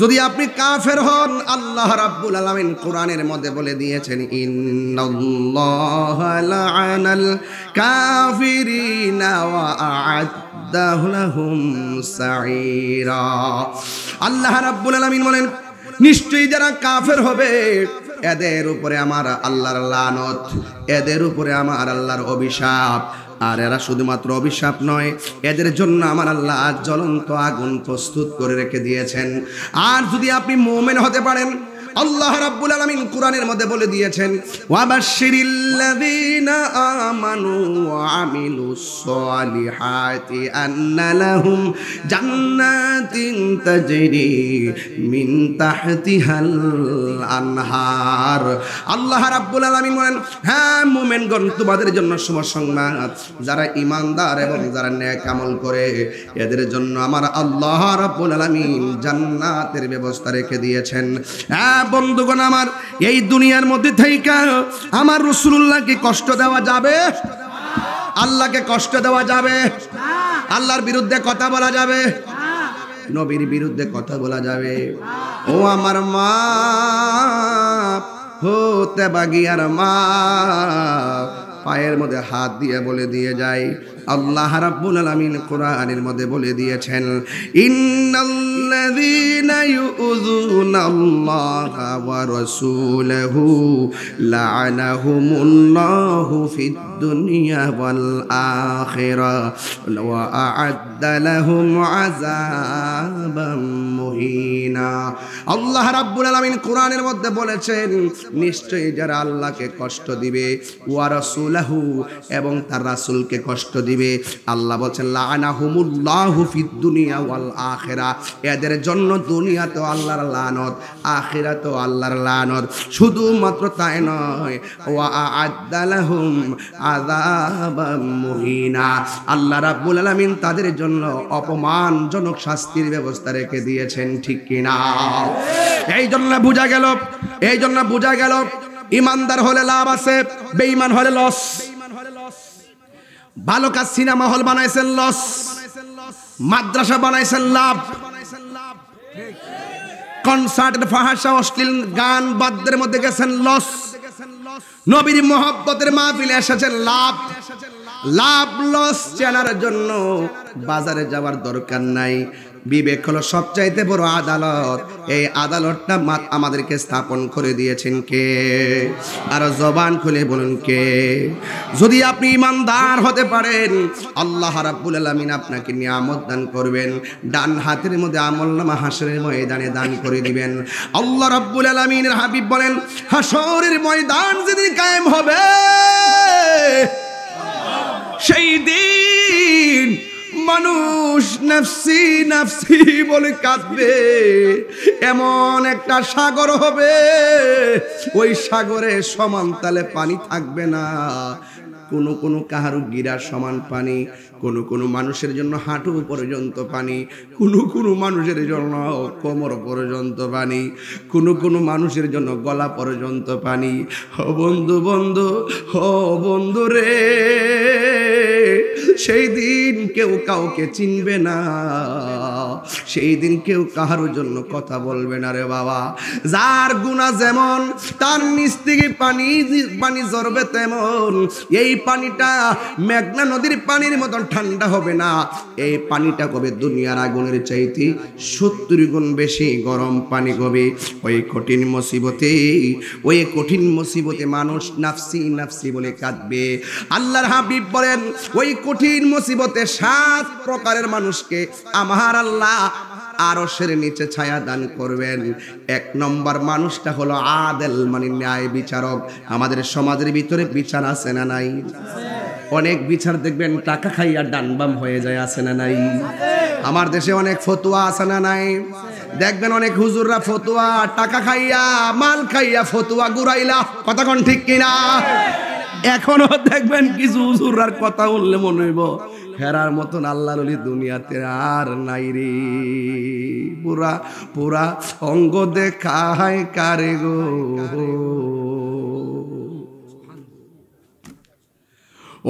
যদি আপনি কাফের হন, আল্লাহ রাব্বুল আলামিন কোরআনের মধ্যে বলে দিয়েছেন, ইন্নাল্লাহা লা'আনাল কাফিরিনা ওয়া আ'আদ্দা লাহুম সাঈরা। আল্লাহ রাব্বুল আলামিন বলেন, নিশ্চয়ই যারা কাফের হবে এদের উপরে আমার আল্লাহর লানত, এদের উপরে আমার আল্লাহর অভিশাপ। আর এরা শুধুমাত্র অভিশাপ নয়, এদের জন্য আমার আল্লাহ জ্বলন্ত আগুন প্রস্তুত করে রেখে দিয়েছেন। আর যদি আপনি মুমিন হতে পারেন, আল্লাহ রাব্বুল আলামিন কোরআনের মধ্যে বলে দিয়েছেন, ওয়াবাশশিরিল্লাযীনা আমানু ওয়া আমিলুস সালিহাতি আন্না লাহুম জান্নাতিন তাজরি মিন তাহতিহাল আনহার। আল্লাহ রাব্বুল আলামিন বলেন, হ্যাঁ মুমিনগণ, তোমাদের জন্য শুভ সংবাদ, যারা ঈমানদার এবং যারা নেক আমল করে এদের জন্য আমার আল্লাহ রাব্বুল আলামিন জান্নাতের ব্যবস্থা রেখে দিয়েছেন। বন্ধুগণ আমার, এই দুনিয়ার মধ্যে থেকে আমার রাসূলুল্লাহকে কষ্ট দেওয়া যাবে? আল্লাহকে কষ্ট দেওয়া যাবে? আল্লাহর বিরুদ্ধে কথা বলা যাবে? নবীর বিরুদ্ধে কথা বলা যাবে? ও আমার মা হতে বাগিয়ার মা, পায়ের মধ্যে হাত দিয়ে বলে দিয়ে যায়, আল্লাহ রাব্বুল আলামিন কোরআনের মধ্যে বলে দিয়েছেন, ইন্নাল্লাযীনা ইউযুনাল্লাহা ওয়া রাসূলাহু লা'আনাহুমুল্লাহু ফিদ দুনিয়া ওয়াল আখিরাহ ওয়া আ'আদ্দা লাহুম আযাবাম মুহিনা। আল্লাহ রাব্বুল আলামিন কোরআনের মধ্যে বলেছেন, নিশ্চয়ই যারা আল্লাহকে কষ্ট দিবে, ওয়া রাসূলাহু এবং তার রাসূলকে কষ্ট দিবে, আল্লাহ বলেন লা'আনাহুমুল্লাহু ফিদ দুনিয়া ওয়াল আখিরাহ, এদের জন্য দুনিয়াতেও আল্লাহর লানত, আখিরাতেও আল্লাহর লানত। শুধুমাত্র তাই নয়, ওয়া আ'আদ্দা লাহুম আযাবাম মুহিনা, আল্লাহ রাব্বুল আলামিন তাদের জন্য অপমানজনক শাস্তির ব্যবস্থা রেখে দিয়েছেন। ঠিক কিনা? এই জন্য বোঝা গেল ইমানদার হলে লাভ আছে, বেঈমান হলে লস। ভালো কাজ সিনেমা হল বানাইছেন লস, মাদ্রাসা বানাইছেন লাভ, কনসার্টের ফাহাশা অশ্লীল গান বাদ্যের মধ্যে গেছেন লস, নবীর মহব্বতের মাহফিলে এসেছেন লাভ। লাভ লস চেনার জন্য বাজারে যাওয়ার দরকার নাই। বিবেক হলো সবচাইতে বড় আদালত। এই আদালতটা আমাদেরকে স্থাপন করে দিয়েছেন কে? আর জবান খুলে বলুন কে? যদি আপনি ইমানদার হতে পারেন, আল্লাহ রাব্বুল আলামিন আপনাকে নিয়ামত দান করবেন, ডান হাতের মধ্যে আমলনামা হাসরের ময়দানে দান করে দিবেন। আল্লাহ রাব্বুল আলামিনের হাবিব বলেন, হাসরের ময়দান যেদিন কায়েম হবে, সেই দিন মানুষ নাফসি নাফসি বলে কাঁদবে। এমন একটা সাগর হবে, ওই সাগরে সমান তালে পানি থাকবে না। কোনো কাহারু গিরার সমান পানি, কোনো মানুষের জন্য হাঁটু পর্যন্ত পানি, কোনো মানুষের জন্য কোমর পর্যন্ত পানি, কোনো মানুষের জন্য গলা পর্যন্ত পানি। ও বন্ধু বন্ধু রে, সেই দিন কেউ কাউকে চিনবে না, সেই দিন কেউ কাহার জন্য কথা বলবে না রে বাবা। যার গুনাহ যেমন তার নিচ থেকে পানি ঝরবে তেমন। এই পানিটা মেঘনা নদীর পানির মতন ঠান্ডা হবে না, এই পানিটা কবে দুনিয়ার আগুনের চাইতে 70 গুণ বেশি গরম পানি হবে। ওই কঠিন মুসিবতে মানুষ নাফসি নাফসি বলে কাঁদবে। আল্লাহর হাবিব বলেন, ওই কঠিন মুসিবতে 7 প্রকারের মানুষকে আমার আল্লাহ আরশের নিচে ছায়া দান করবেন। 1 নম্বর মানুষটা হলো আদেল, মানে ন্যায় বিচারক। আমাদের সমাজের ভিতরে বিচার আছে না নাই? অনেক বিচার দেখবেন টাকা খাইয়া ডানবাম হয়ে যায়, আছে না নাই? আমার দেশে অনেক ফতোয়া আছে না নাই? দেখবেন অনেক হুজুররা ফতোয়া টাকা খাইয়া মাল খাইয়া ফতোয়া গুরাইলা, কথা কোন ঠিক কিনা? এখনো দেখবেন কিছু হুজুররার কথা বললে মনে হইব হেরার মতন আল্লাহর ওলি দুনিয়াতে আর নাই রে। পুরা অঙ্গ দেখায় কারে গো,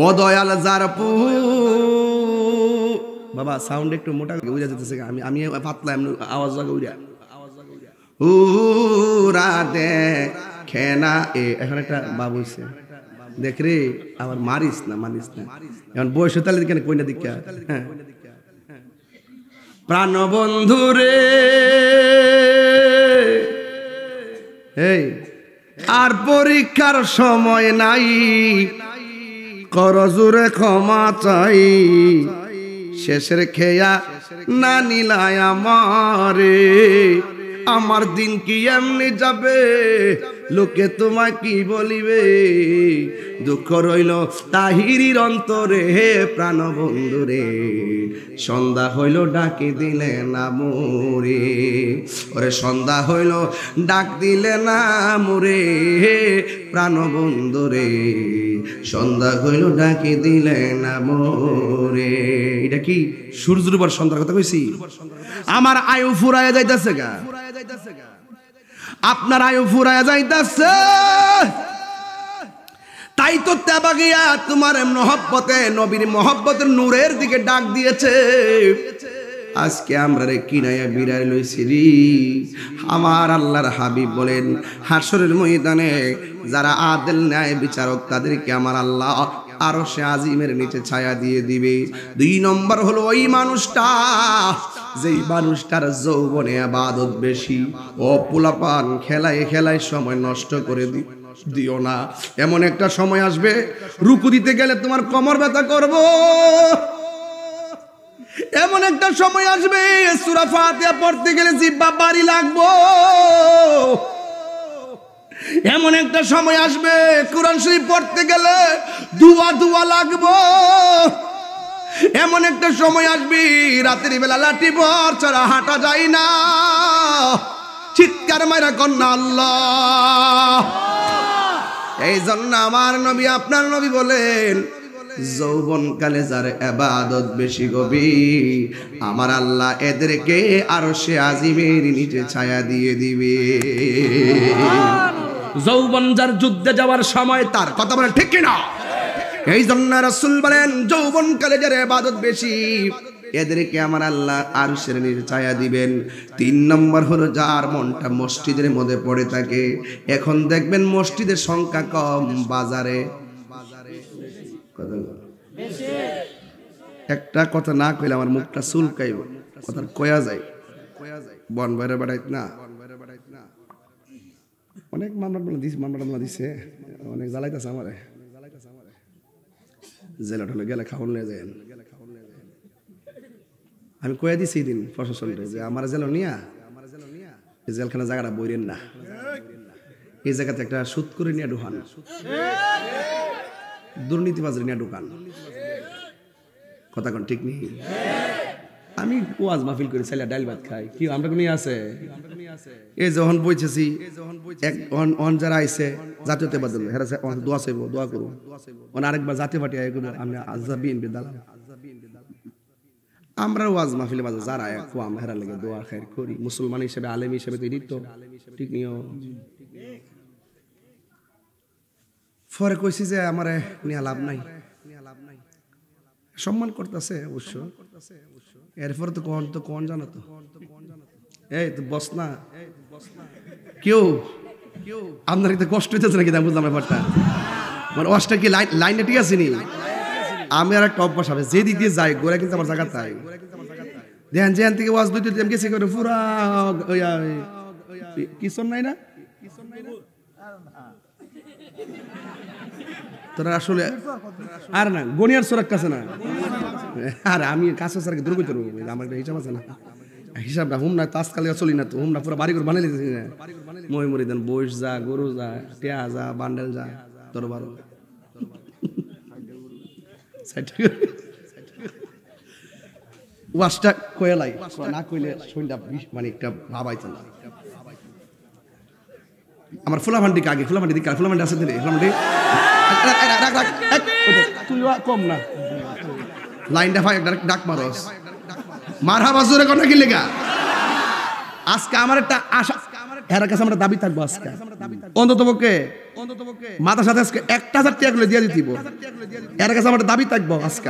ও দয়াল যার বাবা সাউন্ড একটু মোটা বুঝা যেতেছে আমি আমি পাতলা এমনি আওয়াজ লাগে উড়া রাতে খেনা এখন একটা বাবু হইছে দেখ রে আবার মারিস না এখন বয়স তাহলে কেন কইনা দীক্ষা হ্যাঁ প্রাণ বন্ধু রে এই আর পরীক্ষার সময় নাই করজুরে ক্ষমা চাই শেষের খেয়া না নিলাই আমারে আমার দিন কি এমনি যাবে লোকে তোমায় কি বলিবে দুঃখ রইল তাহিরির অন্তরে হে প্রাণ বন্ধু রে সন্ধ্যা হইল ডাকি দিলে না মোরে ওরে সন্ধ্যা হইল ডাক দিলে না মোরে হে প্রাণ বন্ধু রে সন্ধ্যা হইল ডাকি দিলে না মোরে এটা কি সূর্যের উপর সন্ধ্যার কথা কইছি আমার আয়ু ফুরায় যাইতাছে গা আপনার আয়ু ফুরায় যাইতাছে তাই তো তেবাগিয়া তোমার মহব্বতে নবীর মহব্বতের নূরের দিকে ডাক দিয়েছে আজকে আমরা রে কিনায়া বিরাই লইছি রে আমার আল্লাহর হাবিব বলেন হাসরের ময়দানে যারা আদেল ন্যায় বিচারক তাদেরকে আমার আল্লাহ আরশে আজিমের নিচে ছায়া দিয়ে দিবে 2 নম্বর হলো ওই মানুষটা যেই মানুষটার যৌবনে ইবাদত বেশি ও পোলাপান খেলায় সময় নষ্ট করে দিও না এমন একটা সময় আসবে রুকু দিতে গেলে তোমার কোমর ব্যথা করব এমন একটা সময় আসবে সূরা ফাতিহা পড়তে গেলে জিহ্বা ভারী লাগবে এমন একটা সময় আসবে কোরআন শরীফ পড়তে গেলে দুয়া লাগবে এমন একটা সময় আসবে রাতের বেলা লাঠি ভর ছাড়া হাঁটা যায় না চিৎকার মাইরা কন্যা আল্লাহ এই জন্য আমার নবী আপনার নবী বলেন যৌবনকালে যার ইবাদত বেশি গভীর আমার আল্লাহ এদেরকে আরশে আজিমের নিচে ছায়া দিয়ে দিবে যৌবন যার যুদ্ধে যাওয়ার সময় তার কথা বলে ঠিক কিনা এই জন্য রাসূল বলেন যৌবনকালে যার ইবাদত বেশি এদেরকে আমার আল্লাহ আরশের নিচে ছায়া দিবেন 3 নম্বর হলো যার মনটা মসজিদের মধ্যে পড়ে থাকে এখন দেখবেন মসজিদের সংখ্যা কম বাজারে বেশি একটা কথা না কইলে আমার মুখটা চুলকাইব কথা কয়া যায় বন বাইরে বাড়াইত না অনেক মামলা দিছে অনেক জ্বালাইতেছে আমারে জেলা ঠলে গেলে খাওয়ান নিয়ে যায় আমি কয়ে দিছি দিন প্রশাসনকে যে আমার জেল নিয়া এই জেলখানা জায়গাটা বইরেন না এই জায়গাতে একটা সুদ করে নিয়ে ঢুকান দুর্নীতিবাজের নিয়ে ঢুকান কথা কোন ঠিক নেই আমি ওয়াজ মাহফিল করে চাইলে ডাল ভাত খাই কি আমরা কোন আছে এই যখন বইছেছি এক অন যারা আইছে জাতীয়তে বাদল হেরা দোয়া চাইব দোয়া করব অন আরেকবার জাতীয় পার্টি আই করব আমরা আজা বিএনপি দালাল আমরা ওয়াজ মাহফিলে মাঝে যারা কোয়াম হেরা লাগে দোয়া খায়ের করি মুসলমান হিসেবে আলেম হিসেবে তো এদিক তো ঠিক নিও পরে কইছি যে আমারে নিয়া লাভ নাই সম্মান করতেছে অবশ্য এরপর তো কোন জানো তো এই তো বস না কেউ আপনার কি কষ্ট হইতেছে নাকি বুঝলাম ব্যাপারটা মানে ওয়াজটা কি লাইনটা ঠিক আছে নি আমি আর একটা অভ্যাস হবে যে দিক দিয়ে যাই গোরা কিন্তু আমার জায়গা তাই ধ্যান জ্যান থেকে ওয়াজ দুইতে আমি গেছি করে পুরা কিশোর নাই না তোরা আসলে আর না গনিয়ার সোরাক কাছে না আর আমি কাছে স্যারকে দূর করতে পারবো আমার একটা হিসাব আছে না হিসাবটা হুম না তাজকালে চলি না তো হুম না পুরো বাড়ি করে বানিয়ে দিতেছি না মই মরি দেন বইস যা গরু যা টেয়া যা বান্ডেল যা তোর বারো ওয়াজটা কয়েলাই না কইলে শরীরটা মানে একটা ভাবাইতো না আমার ফুলাভান্ডিকে আগে ফুলাভান্ডি দিকে ফুলাভান্ডি আছে দিলে ফুলাভান্ডি তুই কম না লাইনটা ভাই ডাক মারস মারহাবা জোরে কোন কি লেগা আজকে আমার একটা আশা এর কাছে আমরা দাবি থাকবো আজকে অন্ততপক্ষে মাথার সাথে আজকে 1000 টাকা করে দিয়ে দিতিব এর কাছে আমার দাবি থাকবো আজকে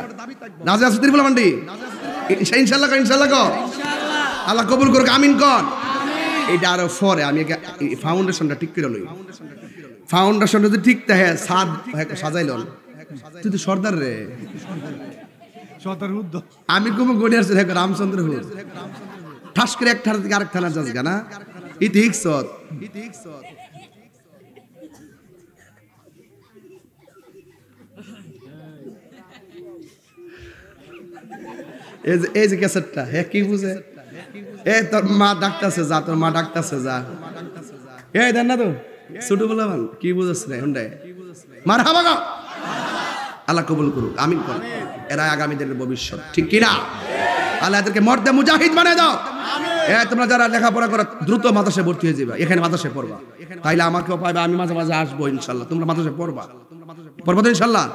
রাজা আছে ফুলাভান্ডি ইনশাআল্লাহ ইনশাআল্লাহ কর, আল্লাহ কবুল করুক, আমিন কর। এটা আরো পরে আমি ফাউন্ডেশনটা ঠিক করে লই। ফাউন্ডেশনটা যদি ঠিক থাকে সাদ সাজাইল। তুই তো সর্দার রে, আমি কোন গড়িয়ার রামচন্দ্র হুদ ঠাস করে এক থানা থেকে আরেক থানা যাস না ইতিহাস। এই যে ক্যাসেটটা হ্যাঁ কি বুঝে, এ তোর মা ডাকতেছে যা, তোর মা ডাকতেছে যা, এই দেন না তো ছোট বলা ভাল কি বুঝেছ না হুন্ডায় মারহাবা গো। আল্লাহ কবুল করুক, আমিন কর। এরা আগামী দিনের ভবিষ্যৎ, ঠিক কিনা? আল্লাহ এদেরকে মর্দে মুজাহিদ বানিয়ে দাও। তোমরা যারা লেখাপড়া করো দ্রুত মাদ্রাসায় ভর্তি হয়ে যাবে, এখানে মাদ্রাসায় পড়বা, তাইলে আমাকেও পাইবে, আমি মাঝে মাঝে আসবো ইনশাল্লাহ। তোমরা মাদ্রাসায় পড়বা, পড়বা তো ইনশাল্লাহ,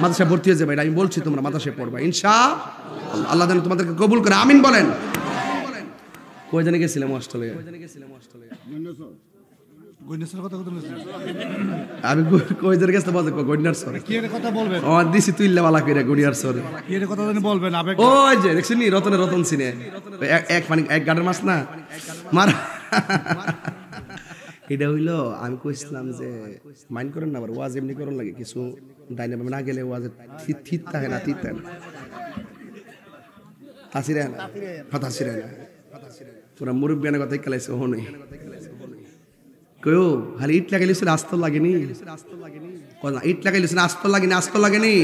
মাদ্রাসায় ভর্তি হয়ে যাবে, এটা আমি বলছি, তোমরা মাদ্রাসায় পড়বা ইনশাআল্লাহ। আল্লাহ যেন তোমাদেরকে কবুল করে, আমিন বলেন। কই জানি গেছিলাম অস্ট্রেলিয়া, আমি কই জানি গেছিলাম গন্ডার সর কি এর কথা বলবেন, ও দিছি তুইল্লা বালা কইরা গন্ডার সর কি এর কথা জানি বলবেন। আবেগ ওই যে দেখছেন নি রতনে রতন সিনে এক পানি এক গাডার মাছ না মার। এটা হইলো আমি কইছিলাম যে মাইন্ড করেন না, আবার ওয়াজ এমনি করন লাগে কিছু ডাইনে না গেলে ওয়াজে থিত থাকে না, থিত থাকে না, তাসিরে না ফাতাসিরে না, পুরা মুরব্বিয়ানের কথাই কালাইছে হনে কয়ো খালি ইট লাগাইলিছিল আস্ত লাগেনি, ইট লাগাইলিছিল আস্ত লাগেনি, আস্ত লাগেনি,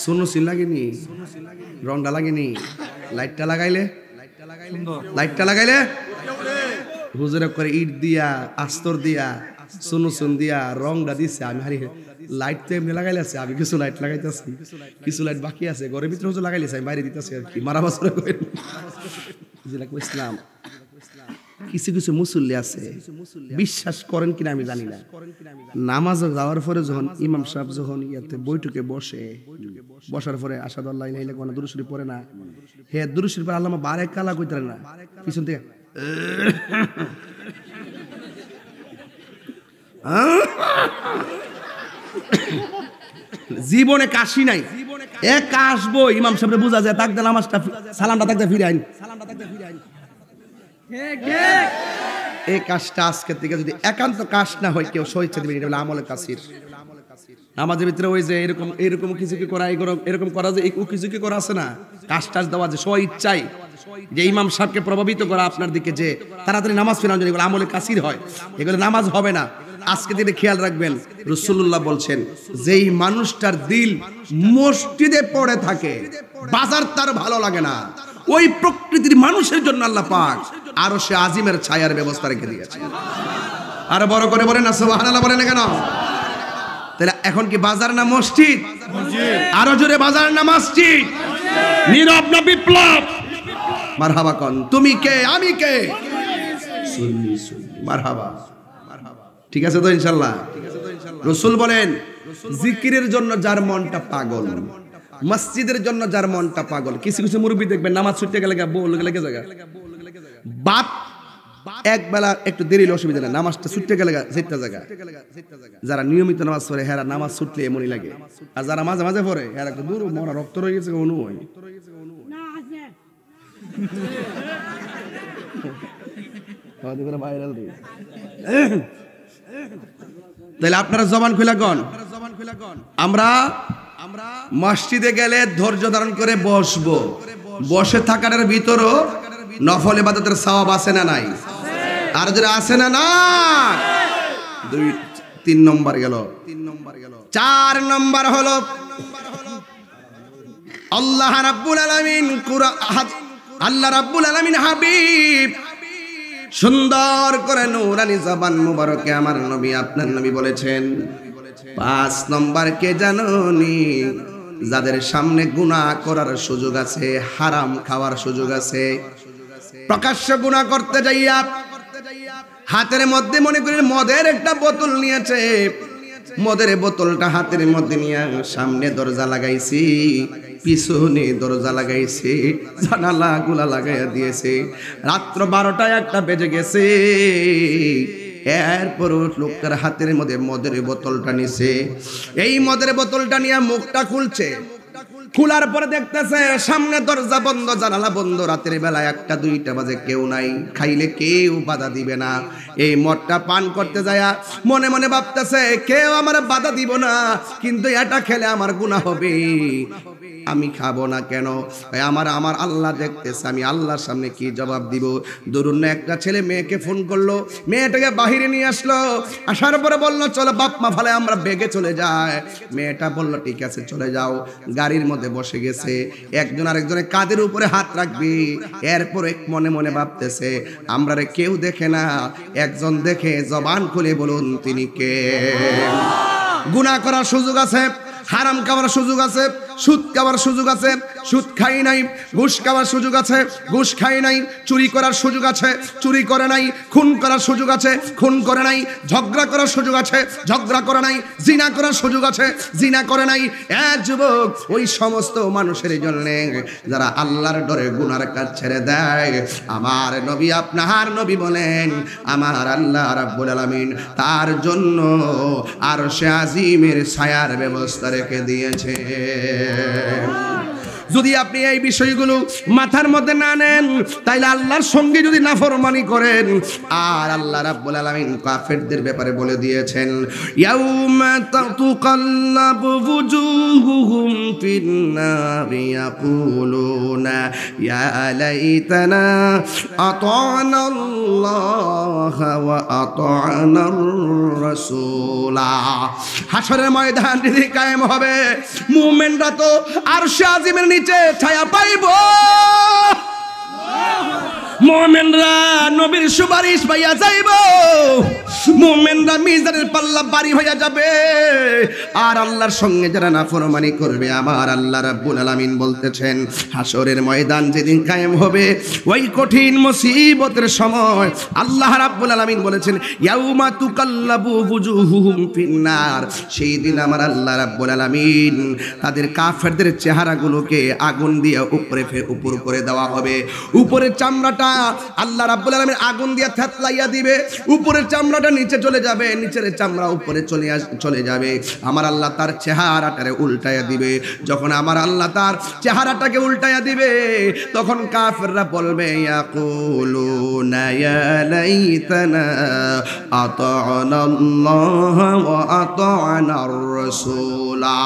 সুনুসিন লাগেনি, রংটা লাগেনি, লাইটটা লাগাইলে, লাইটটা লাগাইলে হুজুরে করে ইট দিয়া আস্তর দিয়া সুনুসুন দিয়া রংটা দিছে। আমি হারি লাইট তো এমনি লাগাইলে আছে, আমি কিছু লাইট লাগাইতেছি, কিছু লাইট বাকি আছে, ঘরের ভিতরে হুজুর লাগাইলিছে, আমি বাইরে দিতেছি আর কি মারা বছর ইসলাম। কিছু কিছু মুসল্লি আছে বিশ্বাস করেন কিনা আমি জানি না, নামাজ যাওয়ার পরে যখন ইমাম সাহেব যখন ইয়াতে বৈঠকে বসে, বসার পরে আসাদু আল্লাহ ইলাহা ইল্লাল্লাহ দুরূদ শরীফ পড়ে না, হে দুরূদ শরীফ পড়ে আল্লামা বারেক কালা কইতে না, পিছন থেকে জীবনে কাশি নাই, এক কাশবো ইমাম সাহেব বুঝা যায়, তাক দেন নামাজটা সালামটা তাক দে ফিরে আইন, এই কাজটা আজকে থেকে যদি একান্ত কাজ না হয় কেউ সহিচ্ছে দিবেন, এটা হলো আমলে কাসির। নামাজের ভিতরে ওই যে এরকম এরকম কিছু কি করা, এরকম করা যে কিছু কি করা আছে না, কাজ টাজ দেওয়া যে স্ব ইচ্ছাই যে ইমাম সাহেবকে প্রভাবিত করা আপনার দিকে যে তাড়াতাড়ি নামাজ ফিরানো, এগুলো আমলে কাসির হয়, এগুলো নামাজ হবে না। আজকে দিনে খেয়াল রাখবেন, রাসূলুল্লাহ বলছেন যেই মানুষটার দিল মসজিদে পড়ে থাকে বাজার তার ভালো লাগে না, ওই প্রকৃতির মানুষের জন্য আল্লাহ পাক আরো সে আজিমের ছায়ার ব্যবস্থা রেখে দিয়েছে। আরো বড় করে বলেন না সুবহানাল্লাহ, বলেন না কেন? তাহলে এখন কি বাজার না মসজিদ? আরো জোরে বাজার না মসজিদ? নীরব না বিপ্লব? মারহাবা কোন, তুমি কে আমি কে? সুন্নি সুন্নি, মারহাবা মারহাবা, ঠিক আছে তো ইনশাআল্লাহ। রাসূল বলেন জিকিরের জন্য যার মনটা পাগল, মসজিদের জন্য যার মনটা পাগল। কিছু কিছু মুরব্বি দেখবেন নামাজ ছুটতে গেলে বল লেগে জায়গা বাপ এক বেলা একটু দেরি হলে অসুবিধা নেই, নামাজটা ছুটতে গেলে যেতে জায়গা। যারা নিয়মিত নামাজ পড়ে হেরা নামাজ ছুটলে এমনই লাগে, আর যারা মাঝে মাঝে পড়ে হেরা একটু দূর মরা রক্ত রয়ে গেছে অনু হয়। তাহলে আপনারা জবান খুলে গন, আমরা মসজিদে গেলে ধৈর্য ধারণ করে বসবো, বসে থাকার ভিতরও নফল ইবাদতের সওয়াব আছে না নাই? আর যারা আছে না না, 3 নম্বর গেল। 4 নম্বর হলো আল্লাহ রাব্বুল আলামিন আল্লাহ রাব্বুল আলামিন হাবিব সুন্দর করে নূরানি জবান মুবারকে আমার নবী আপনার নবী বলেছেন 5 নম্বর কে জানোনি? যাদের সামনে গুনাহ করার সুযোগ আছে, হারাম খাওয়ার সুযোগ আছে, প্রকাশ্য গুনাহ করতে যাইয়া হাতের মধ্যে মনে করেন মদের একটা বোতল নিয়েছে, মদের বোতলটা হাতের মধ্যে নিয়ে সামনে দরজা লাগাইছি, পিছনে দরজা লাগাইছে, জানালা গুলা লাগাইয়া দিয়েছে, রাত্র 12টা 1টা বেজে গেছে। এরপর লোকটার হাতের মধ্যে মদের বোতলটা নিছে, এই মদের বোতলটা নিয়ে মুখটা খুলছে, খোলার পরে দেখতেছে সামনে দরজা বন্ধ, জানালা বন্ধ, রাতের বেলা 1টা 2টা বাজে, কেউ নাই, খাইলে কেউ বাধা দিবে না। এই মদটা পান করতে যায় মনে মনে ভাবতেছে কেউ আমার বাধা দিব না, কিন্তু এটা খেলে আমার গুনাহ হবে, আমি খাবো না কেন? আমার আল্লাহ দেখতেছে, আমি আল্লাহর সামনে কি জবাব দিব? দরুন একটা ছেলে মেয়েকে ফোন করলো, মেয়েটাকে বাহিরে নিয়ে আসলো, আসার পরে বললো চলো বাপ মা ফালে আমরা বেগে চলে যাই। মেয়েটা বললো ঠিক আছে চলে যাও। গাড়ির মধ্যে বসে গেছে, একজন আরেকজনের কাঁধের উপরে হাত রাখবি। এরপরে মনে মনে ভাবতেছে আমরা রে কেউ দেখে না, একজন দেখে, জবান খুলে বলুন তিনি কে? গুনাহ করার সুযোগ আছে, হারাম খাওয়ার সুযোগ আছে, সুদ খাওয়ার সুযোগ আছে, সুদ খাই নাই। ঘুষ খাওয়ার সুযোগ আছে, ঘুষ খাই নাই। চুরি করার সুযোগ আছে, চুরি করে নাই। খুন করার সুযোগ আছে, খুন করে নাই। ঝগড়া করার সুযোগ আছে, ঝগড়া করে নাই। জিনা করার সুযোগ আছে, জিনা করে নাই। যুবক, ওই সমস্ত মানুষের জন্য যারা আল্লাহর ডরে গুনার কাজ ছেড়ে দেয়, আমার নবী আপনার নবী বলেন আমার আল্লাহ রাব্বুল আলামিন তার জন্য আরশে আজিমের ছায়ার ব্যবস্থা রেখে দিয়েছে। যদি আপনি এই বিষয়গুলো মাথার মধ্যে না নেন, তাইলে আল্লাহর সঙ্গে যদি নাফরমানি করেন, আর আল্লাহ রাব্বুল আলামিন কাফেরদের ব্যাপারে বলে দিয়েছেন ইয়াউমা তাতুকাল্লাবু ওয়ুজুহুহুম ফিন-নারি ইয়াকুলুনা ইয়া লাইতানা আতা'না আল্লাহ ওয়া আতা'নার রাসূলা। হাশরের ময়দান যদি কায়েম হবে, মুমিনরা তো আরশে আজিমের নিচে ছায়া পাইব, মুমিনরা নবীর সুপারিশ পাইয়া যাইব, মুমিনরা মিজানের পাল্লা বাড়ি হইয়া যাবে। আর আল্লাহর সঙ্গে যারা নাফরমানি করবে, আমার আল্লাহ রাব্বুল আলামিন বলতেছেন হাশরের ময়দান যেদিন কায়েম হবে, ওই কঠিন মুসিবতের সময় আল্লাহ রাব্বুল আলামিন বলেছেন ইয়াউমা তুকাল্লাবু ওয়ুজুহুহুম ফিন-নার, সেই দিন আমার আল্লাহ রাব্বুল আলামিন তাদের কাফেরদের চেহারাগুলোকে আগুন দিয়ে উপর করে দেওয়া হবে। উপরের চামড়াটা আল্লাহ রাব্বুল আলামিন আগুন দিয়ে থেতলাইয়া দিবে, উপরের চামড়াটা নিচে চলে যাবে, নিচের চামড়া উপরে চলে যাবে। আমার আল্লাহ তার চেহারাটারে উল্টাইয়া দিবে। যখন আমার আল্লাহ তার চেহারাটাকে উল্টাইয়া দিবে, তখন কাফেররা বলবে ইয়াকুলুনা ইয়া লাইতানা আতা'না আল্লাহ ওয়া আতা'নার রাসূলা।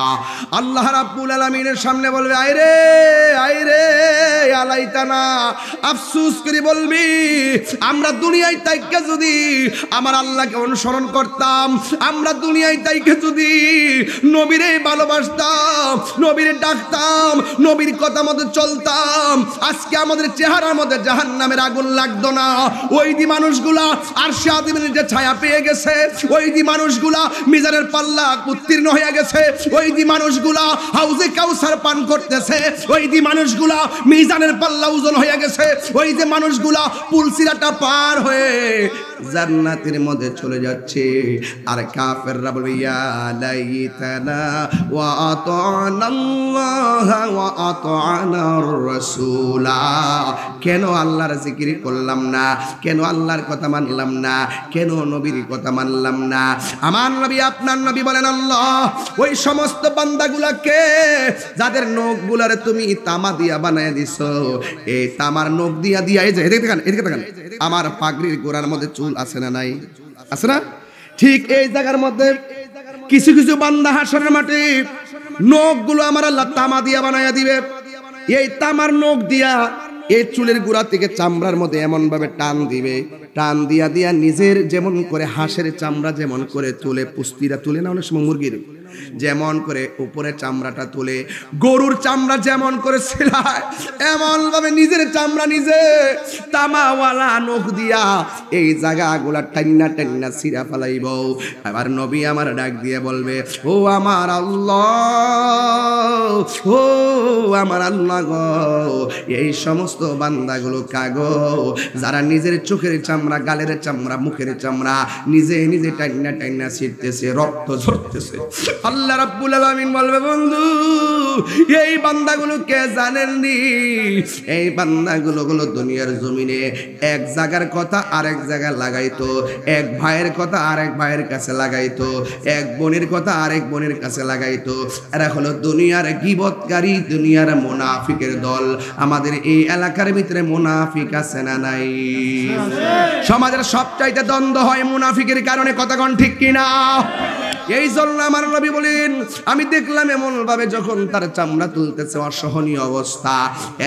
আল্লাহ রাব্বুল আলামিনের সামনে বলবে আইরে আইরে ইয়া লাইতানা, আফসোস করে বলবি আমরা দুনিয়ায় তাইকা যদি আমার আল্লাহকে অনুসরণ করতাম, আমরা দুনিয়ায় তাইকে যদি নবীরে ভালোবাসতাম, নবীরে ডাকতাম, নবীর কথা মতো চলতাম, আজকে আমাদের চেহারার মধ্যে জাহান্নামের আগুন লাগতো না। ওই দি মানুষগুলা আরশে আজিমের যে ছায়া পেয়ে গেছে, ওই দি মানুষগুলা মিজানের পাল্লা উত্তীর্ণ হয়ে গেছে, ওই দি মানুষগুলা হাউজে কাউসার পান করতেছে, ওই দি মানুষগুলা মিজানের পাল্লা ওজন হয়ে গেছে, ওই যে মানুষগুলা পুলসিরাটা পার হয়ে জান্নাতের মধ্যে চলে যাচ্ছে। আর কাফেররা বলবে ইয়া লাইতানা ওয়া আতা'না আল্লাহ ওয়া আতা'নার রাসূলা। কেন আল্লাহর জিকির করলাম না, কেন আল্লাহর কথা মানলাম না, কেন নবীর কথা মানলাম না? আমার নবী আপনার নবী বলেন আল্লাহ ওই সমস্ত বান্দাগুলাকে যাদের নখগুলারে তুমি তামা দিয়া বানায় দিছো, এই তামার নখ দিয়া দিয়া এই যে এদিকে তাকান আমার পাগড়ির গোড়ার মধ্যে চুল আছে না নাই? আছে না? ঠিক এই জায়গার মধ্যে কিছু কিছু বান্দা হাশরের মাঠে নখগুলো আমার আল্লাহ তামা দিয়া বানায়া দিবে। এই তামার নখ দিয়া এই চুলের গোড়া থেকে চামড়ার মধ্যে এমন ভাবে টান দিবে, টান দিয়া দিয়া নিজের যেমন করে হাঁসের চামড়া যেমন করে তুলে, পুস্তিরা তুলে না অনেক সময় মুরগির, যেমন করে উপরে চামড়াটা তুলে, গরুর চামড়া যেমন করে ছিলায়, এমন ভাবে নিজের চামড়া নিজে তামাওয়ালা নখ দিয়া এই জায়গাগুলা টান্না টান্না ছিঁড়া ফেলাইব। আবার নবী আমার ডাক দিয়ে বলবে ও আমার আল্লাহ, ও আমার আল্লাহ গো, এই সমস্ত বান্দাগুলো কাগো যারা নিজের চোখের চামড়া, গালের চামড়া, মুখের চামড়া নিজে নিজে টান্না টান্না ছিঁড়তেছে, রক্ত ঝরতেছে, আল্লাহ রাব্বুল আলামিন বলবে বন্ধু এই বান্দাগুলো কে জানেননি? এই বান্দাগুলো দুনিয়ার জমিনে এক জায়গার কথা আরেক জায়গায় লাগাইতো, এক ভাইয়ের কথা আরেক ভাইয়ের কাছে লাগাইতো, এক বোনের কথা আরেক বোনের কাছে লাগাইতো। এরা হলো দুনিয়ার গীবতকারী, দুনিয়ার মুনাফিকের দল। আমাদের এই এলাকার ভিতরে মুনাফিক আছে না নাই? সমাজের সবচাইতে দ্বন্দ্ব হয় মুনাফিকের কারণে, কথা কোন ঠিক কিনা? এই জন্য আমার নবী বলেন আমি দেখলাম এমন ভাবে যখন তার চামড়া তুলতেছে অসহনীয় অবস্থা।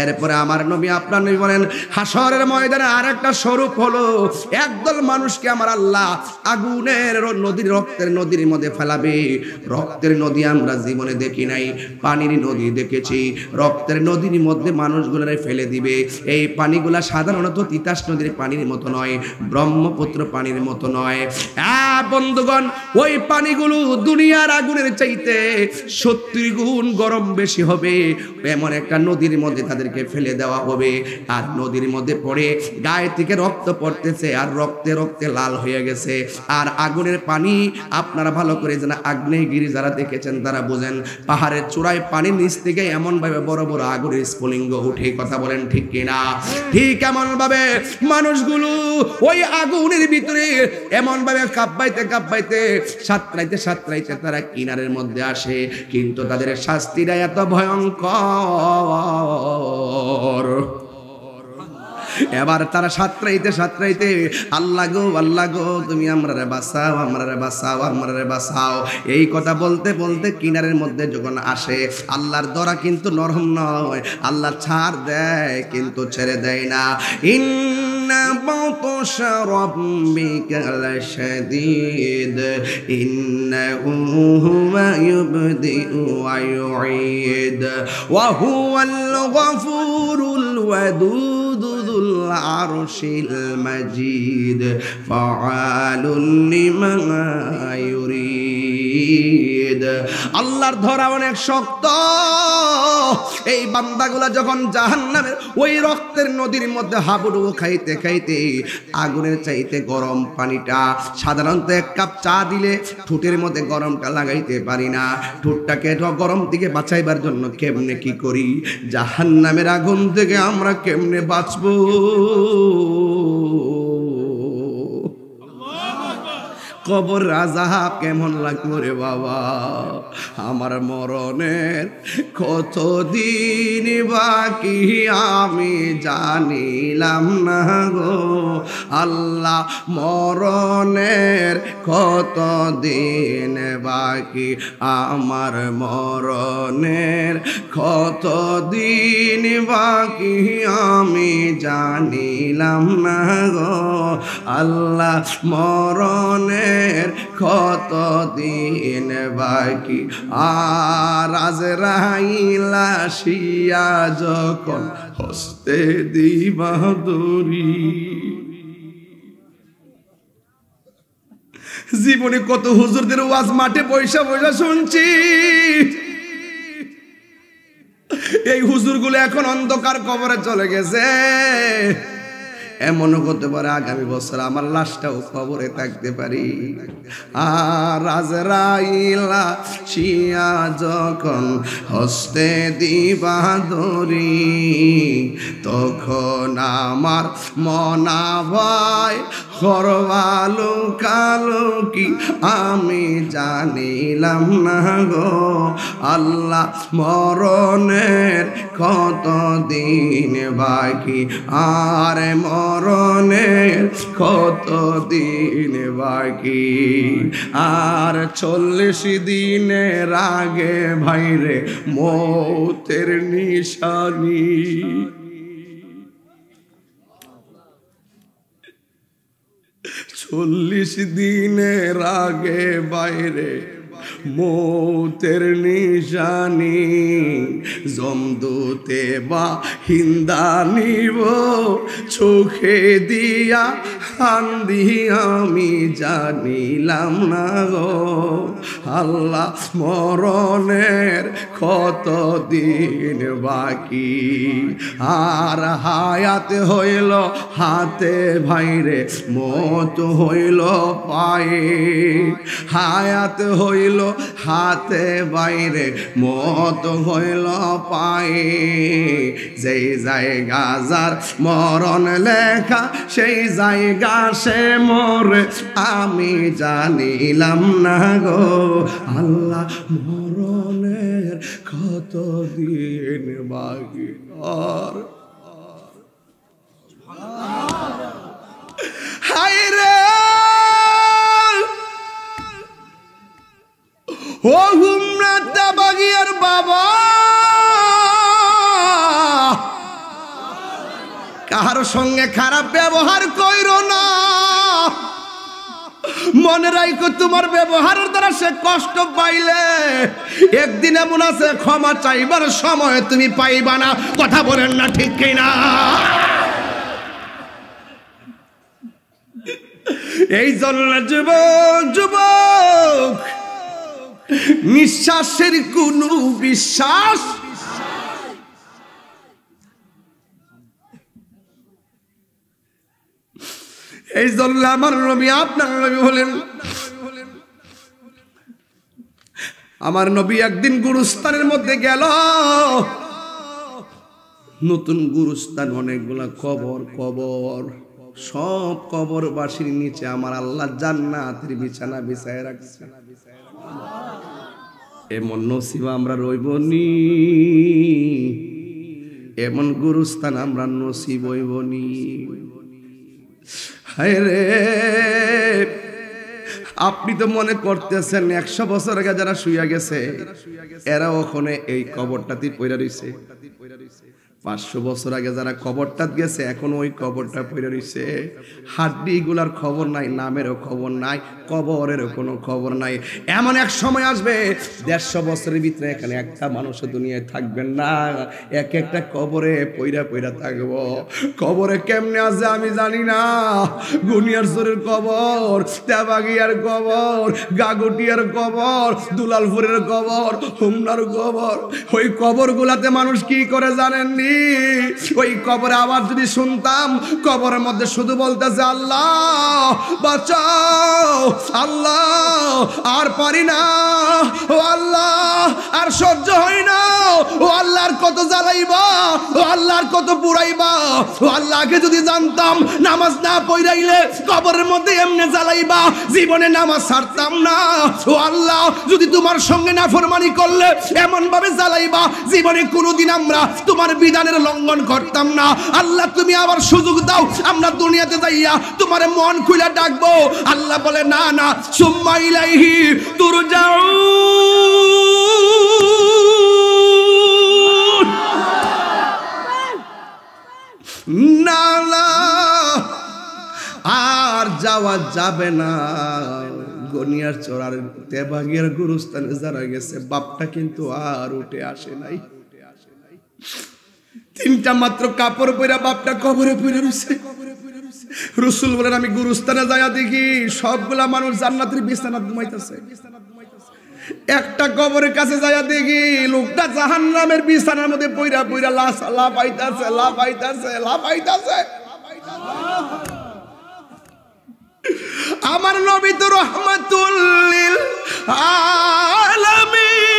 এরপরে আমার নবী আপনার নবী বলেন হাসরের ময়দানে আরেকটা স্বরূপ হলো একদল মানুষকে আমার আল্লাহ আগুনের নদীর, রক্তের নদীর মধ্যে ফেলাবে। রক্তের নদী আমরা জীবনে দেখি নাই, পানির নদী দেখেছি। রক্তের নদীর মধ্যে মানুষগুলোরে ফেলে দিবে। এই পানিগুলা সাধারণত তিতাস নদীর পানির মতো নয়, ব্রহ্মপুত্র পানির মতো নয়। বন্ধুগণ ওই পানিগুলো দুনিয়ার আগুনের চাইতে 70 গুণ গরম বেশি হবে। এমন একটা নদীর মধ্যে তাদেরকে ফেলে দেওয়া হবে। আর নদীর মধ্যে পড়ে গায়ে থেকে রক্ত পড়তেছে, আর রক্তে রক্তে লাল হয়ে গেছে। আর আগুনের পানি আপনারা ভালো করে জানেন, আগ্নেয়গিরি যারা দেখেছেন তারা বুঝেন, পাহাড়ের চূড়ায় পানির নিচ থেকে এমন ভাবে বড় বড় আগুনের স্ফুলিঙ্গ উঠে, কথা বলেন ঠিক কিনা? ঠিক এমন ভাবে মানুষগুলো ওই আগুনের ভিতরে এমন ভাবে কাঁপাইতে কাঁপাইতে সাঁতরাইতে তারা কিনারের মধ্যে আসে। কিন্তু তাদের শাস্তিটা এত ভয়ঙ্কর। এবার তারা সাঁতরাইতে আল্লাহ গো তুমি আমরারে বাঁচাও, আমরারে বাঁচাও, আমরারে বাঁচাও, এই কথা বলতে বলতে কিনারের মধ্যে যখন আসে, আল্লাহর দরা কিন্তু নরম নয়, আল্লাহ ছাড় দেয় কিন্তু ছেড়ে দেয় না। ইন্না বাতশা রাব্বিকা লাশাদীদ ইন্নাহু হুয়া ইউবদিউ ওয়া ইউঈদ ওয়া হুয়াল গফুরুল ওয়াদুদ যুল আরশিল মাজিদ ফাআলুন লিমা ইউরিদ। আল্লাহর ধরা অনেক শক্ত। এই বান্দাগুলা যখন জাহান্নামের ওই রক্তের নদীর মধ্যে হাবুডুবু খাইতে খাইতে আগুনের চাইতে গরম পানিটা, সাধারণত এক কাপ চা দিলে ঠোঁটের মধ্যে গরমটা লাগাইতে পারি না, ঠোঁটটাকে গরম থেকে বাঁচাইবার জন্য কেমনে কি করি, জাহান্নামের আগুন থেকে আমরা কেমনে বাঁচবো? কবর আযাব কেমন লাগলো রে বাবা। আমার মরণের কতদিন বাকি আমি জানিলাম না গো আল্লাহ, মরণের কতদিন বাকি আমার, মরণের কতদিন বাকি আমি জানিলাম না গো আল্লাহ, মরণের কতদিন বাকি। আর আজরাইল আসিয়া যখন হস্তে দিবা দড়ি, জীবনে কত হুজুরদের ওয়াজ মাঠে পয়সা পয়সা শুনছি। এই হুজুরগুলো এখন অন্ধকার কবরে চলে গেছে। এমনও হতে পারে আগামী বছর আমার লাশটাও কবরে থাকতে পারি। আর আজরাইল আসিয়া যখন হস্তে দিবা দড়ি, তখন আমার মনা ভয় করবালো কালো কি আমি জানিলাম না গো আল্লাহ, মরণের কতদিন বাকি আর, মরণের কতদিন বাকি আর, 40 দিনের আগে ভাইরে মৌতের নিশানি। 40 দিনের আগে বাইরে মৌতের নিশানি, জমদূতে বা হিন্দা নিব চোখে দিয়া হান্দি আমি জানিলাম না গো আল্লাহ, মরণের কতদিন বাকি আর, হায়াত হইল হাতে ভাইরে মত হইল পায়ে, হায়াত হইল হাতে বাইরে মত হইল পায়ে যেই জায়গা যার মরণ লেখা সেই জায়গা সে মরে আমি জানিলাম না গো আল্লাহ মরণের কত দিন বাকি আর হায় রে ও হুমরাতা বাগিয়ার বাবা কার সঙ্গে খারাপ ব্যবহার কইরো না মনে রাখো তোমার ব্যবহারের দ্বারা সে কষ্ট পাইলে একদিন এমন আছে ক্ষমা চাইবার সময় তুমি পাইবা না কথা বলেন না ঠিক কিনা এই জন্য যুবক নিঃশ্বাসের কোনো বিশ্বাস এই জন্য আমার নবী আপনার নবী হলেন আমার নবী একদিন গুরুস্থানের মধ্যে গেল নতুন গুরুস্থান অনেকগুলা কবর সব কবরবাসীর নিচে আমার আল্লাহ জান্নাতের বিছানা বিছায় রাখছে এমন নসিব আমরা রইবনি এমন গুরুস্থান আমরা নসিব হইবনি হায় রে আপনি তো মনে করতেছেন 100 বছর আগে যারা শুইয়া গেছে এরা ওখানে এই কবরটাতে পইরা রইছে 500 বছর আগে যারা কবরটা গেছে এখন ওই কবরটা পড়ে রইছে হাড্ডি গুলার খবর নাই নামেরও খবর নাই কবরেরও কোনো খবর নাই এমন এক সময় আসবে 150 বছরের ভিতরে এখানে একটা মানুষ দুনিয়ায় থাকবেন না এক একটা কবরে পইরা থাকবো কবরে কেমনে আছে আমি জানি না গুনিয়ার সরের কবর তেবাগিয়ার কবর গাগুটিয়ার কবর দুলালপুরের কবর হুমনার কবর ওই কবরগুলাতে মানুষ কি করে জানেননি ওই কবরে আওয়াজ যদি শুনতাম কবরের মধ্যে শুধু বলতেছে আল্লাহ বাঁচাও আল্লাহ আর পারি না ও আল্লাহ আর সহ্য হয় না ও আল্লাহর কত জ্বালাইবা ও আল্লাহর কত পুরাইবা ও আল্লাহকে যদি জানতাম নামাজ না পড়াইলে কবরের মধ্যে এমনি জ্বালাইবা জীবনে নামাজ ছাড়তাম না ও আল্লাহ যদি তোমার সঙ্গে নাফরমানি করলে এমন ভাবে জ্বালাইবা জীবনে কোনোদিন আমরা তোমার বিধানের লঙ্ঘন করতাম না আল্লাহ তুমি আবার সুযোগ দাও আমরা দুনিয়াতে যাইয়া তোমার মন খুলে ডাকবো আল্লাহ বলে না না সুম্মা ইলাইহি তুরজাউন না না আর যাওয়া যাবে না গনিয়ার চড়ার তেবাগিয়ার গুরুস্থানে যারা গেছে বাপটা কিন্তু আর উঠে আসে নাই তিনটা মাত্র কাপড় পরে বাপটা কবরে পড়ে রইছে রাসূল বলেন আমি গুরুস্থানে যায়া দেখি সবগুলা মানুষ জান্নাতের বিছানা ঘুমাইতেছে একটা কবরের কাছে যায়া দেখি লোকটা জাহান্নামের বিছানার মধ্যে পইরা লাফাইতাছে আমার নবী তো রহমাতুল লিল আলামিন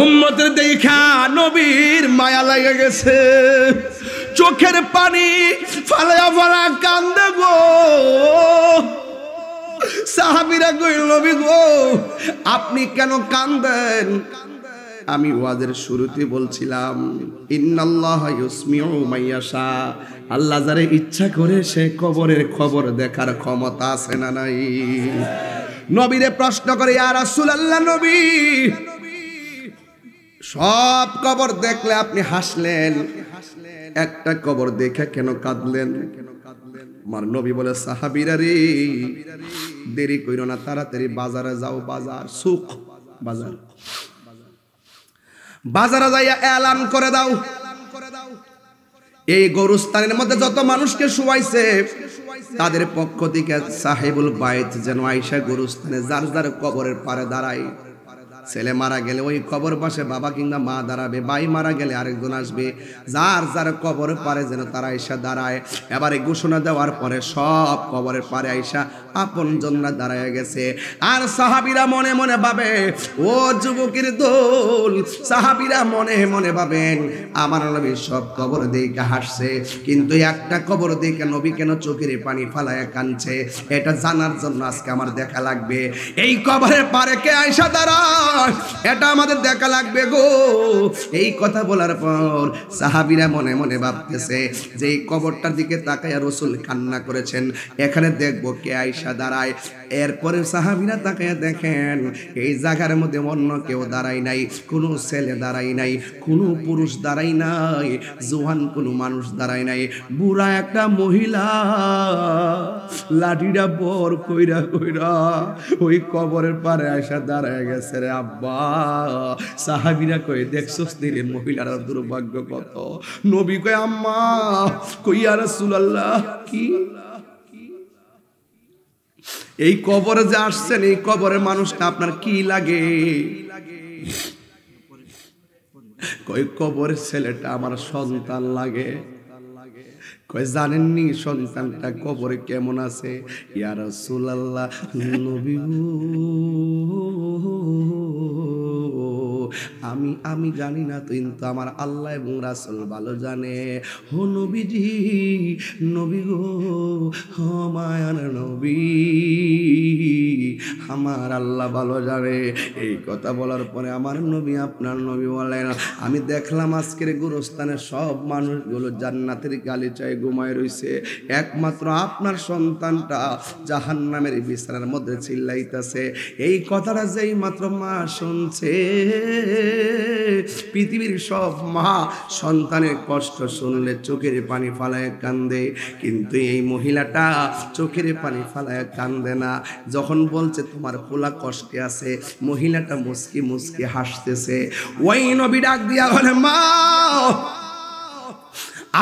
উম্মতের দেখা নবীর মায়া লাগে গেছে চোখের পানি ফালা কান্দে গো সাহাবীরা কইল নবী গো আপনি কেন কাঁদেন আমি ওয়াজের শুরুতে বলছিলাম ইন্নাল্লাহ ইউসমিউ মাইয়াশা আল্লাহ যারে ইচ্ছা করে সে কবরের খবর দেখার ক্ষমতা আছে না নাই নবীরে প্রশ্ন করে ইয়া রাসূলুল্লাহ নবী সব কবর দেখলে আপনি হাসলেন একটা কবর দেখে কেন কাঁদলেন আমার নবী বলে সাহাবীরা রে দেরি কইরো না তাড়াতাড়ি বাজারে যাও বাজার সুক বাজারে যাইয়া এলান করে দাও এই গরুস্থানের মধ্যে যত মানুষকে শুয়াইছে তাদের পক্ষ থেকে সাহেবুল বাইত যেন আয়েশা গরুস্থানে যার যার কবরের পারে দাঁড়ায় ছেলে মারা গেলে ওই কবর পাশে বাবা কিংবা মা দাঁড়াবে, ভাই মারা গেলে আরেকজন আসবে, যার যার কবর পারে যেন তারা আইসা দাঁড়ায়। এবারে ঘোষণা দেওয়ার পরে সব কবরের পারে আইসা আপন জনরা দাঁড়ায় গেছে। আর সাহাবীরা মনে মনে ভাবে, ও যুবকের দল, সাহাবীরা মনে মনে ভাবেন আমার নবী সব কবর দেখে হাসছে, কিন্তু একটা কবর দেখে নবী কেন চোখের পানি ফালায় কাঁদছে, এটা জানার জন্য আজকে আমার দেখা লাগবে। এই কবরের পারে কে আইসা দাঁড়ায় এটা আমাদের দেখা লাগবে গো। এই কথা বলার পর সাহাবীরা মনে মনে ভাবতেছে যে এই কবরটার দিকে তাকায়া রাসূল কান্না করেছেন, এখানে দেখবো কে আইসা দাঁড়ায়। এরপরে সাহাবীরা তাকায়া দেখেন এই জায়গার মধ্যে অন্য কেউ দাঁড়ায় নাই, কোনো ছেলে দাঁড়ায় নাই, কোনো পুরুষ দাঁড়ায় নাই, জোয়ান কোনো মানুষ দাঁড়ায় নাই, বুড়া একটা মহিলা লাঠিটা বর কইরা কইরা ওই কবরের পারে আইসা দাঁড়ায় গেছে রে আব্বা। সাহাবীরা কই দেখছস রে মহিলার দুর্ভাগ্য কত। নবী কই আম্মা, কই ইয়া রাসূলুল্লাহ, কি এই কবরে যে আসছেন এই কবরের মানুষটা আপনার কি লাগে? কই কবরের ছেলেটা আমার সন্তান লাগে। কই জানেননি সন্তানটা কবরে কেমন আছে? ইয়া রাসূলুল্লাহ, নবী আমি জানি না, কিন্তু আমার আল্লাহ এবং রাসূল ভালো জানে। ও নবীজি, নবী গো, ও মায়ার নবী, আমার আল্লাহ ভালো জানে। এই কথা বলার পরে আমার নবী, আপনার নবী বলেন, আমি দেখলাম আজকের গুরুস্থানে সব মানুষগুলো জান্নাতের গালিচায় ঘুমায় রইছে, একমাত্র আপনার সন্তানটা জাহান্নামের বিছানার মধ্যে চিল্লাইতেছে। এই কথাটা যেই মাত্র মা শুনছে, পৃথিবীর সব মা সন্তানের কষ্ট শুনলে চোখের পানি ফালায় কান্দে, কিন্তু এই মহিলাটা চোখের পানি ফালায় কান্দে না। যখন বলছে তোমার পোলা কষ্টে আছে, মহিলাটা মুস্কি মুস্কি হাসতেছে। ওই নবী ডাক দিয়া বলে, মা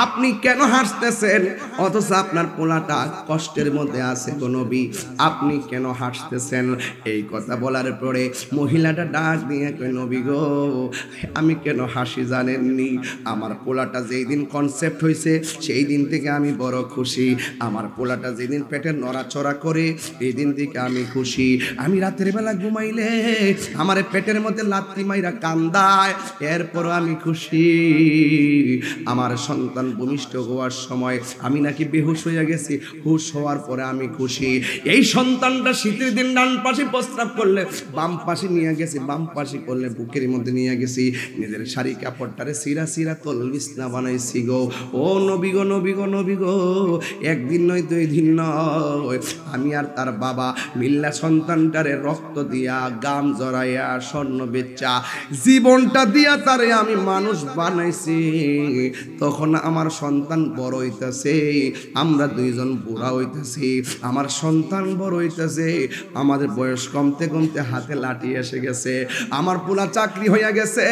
আপনি কেন হাসতেছেন? অথচ আপনার পোলাটা কষ্টের মধ্যে আছে গো নবী, আপনি কেন হাসতেছেন? এই কথা বলার পরে মহিলাটা ডাক দিয়ে কই, নবী গো, আমি কেন হাসি জানেননি? আমার পোলাটা যেই দিন কনসেপ্ট হয়েছে সেই দিন থেকে আমি বড় খুশি। আমার পোলাটা যেদিন পেটের নড়াচড়া করে এই দিন থেকে আমি খুশি। আমি রাতের বেলা ঘুমাইলে আমার পেটের মধ্যে লাত্তি মাইরা কান্দায়, এরপরও আমি খুশি। আমার সন্তান ভূমিষ্ঠ হওয়ার সময় আমি নাকি বেহুশ হয়ে গেছি, হুশ হওয়ার পরে আমি খুশি। এই সন্তানটা শীতের দিন ডান পাশে প্রস্রাব করলে বাম পাশে নিয়ে গেছি, বাম পাশে করলে বুকের মধ্যে নিয়ে গেছি, নিজের শাড়ি কাপড়টারে সিরা সিরা তল বিছনা বানাইছি গো। ও নবী গো, নবী গো, নবী গো, একদিন নয় দুই দিন নয়, আমি আর তার বাবা মিল্লা সন্তানটারে রক্ত দিয়া, গাম জড়াইয়া, স্বর্ণ বেচা, জীবনটা দিয়া তারে আমি মানুষ বানাইছি। তখন আমার সন্তান বড় হইতেছে, আমরা দুইজন বুড়া হইতেছি, আমার সন্তান বড় হইতেছে, আমাদের বয়স কমতে কমতে হাতে লাঠি এসে গেছে, আমার পোলা চাকরি হইয়া গেছে,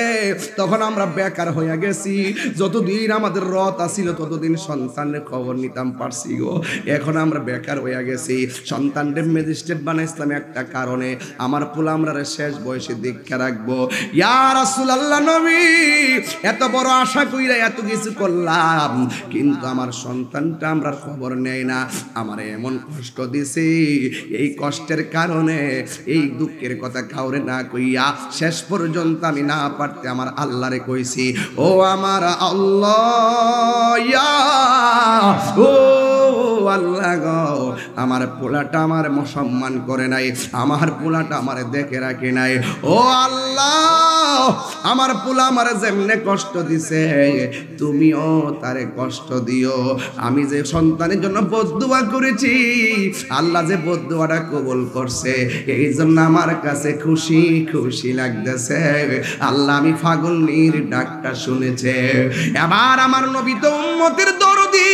তখন আমরা বেকার হইয়া গেছি। যতদিন আমাদের রথ আসিল ততদিন সন্তানের খবর নিতাম পারছি গো। এখন আমরা বেকার হইয়া গেছি, সন্তানদের ম্যাজিস্ট্রেট বানাইছিলাম একটা কারণে, আমার পোলা আমরা শেষ বয়সে দীক্ষা রাখবো। ইয়া রাসূলুল্লাহ, নবী এত বড় আশা কইরা এত কিছু করলাম, কিন্তু আমার সন্তানটা আমরা খবর নেই না, আমার এমন কষ্ট দিছে, এই কষ্টের কারণে এই দুঃখের কথা কাউরে না কইয়া শেষ পর্যন্ত আমি না পারতে আমার আল্লাহরে কইছি, ও আমার আল্লাহ, ও আল্লাহ গো, আমার পোলাটা আমার সম্মান করে নাই, আমার পোলাটা আমার দেখে রাখে নাই, ও আল্লাহ আমার পোলা আমার যেমনে কষ্ট দিছে তুমিও তারে কষ্ট দিও। আমি যে সন্তানের জন্য বদদুয়া করেছি, আল্লাহ যে বদদুয়াটা কবুল করছে, এই জন্য আমার কাছে খুশি খুশি লাগতেছে। আল্লাহ আমি ফাগুনির ডাকটা শুনেছে। এবার আমার নবী তো উম্মতের দরদি,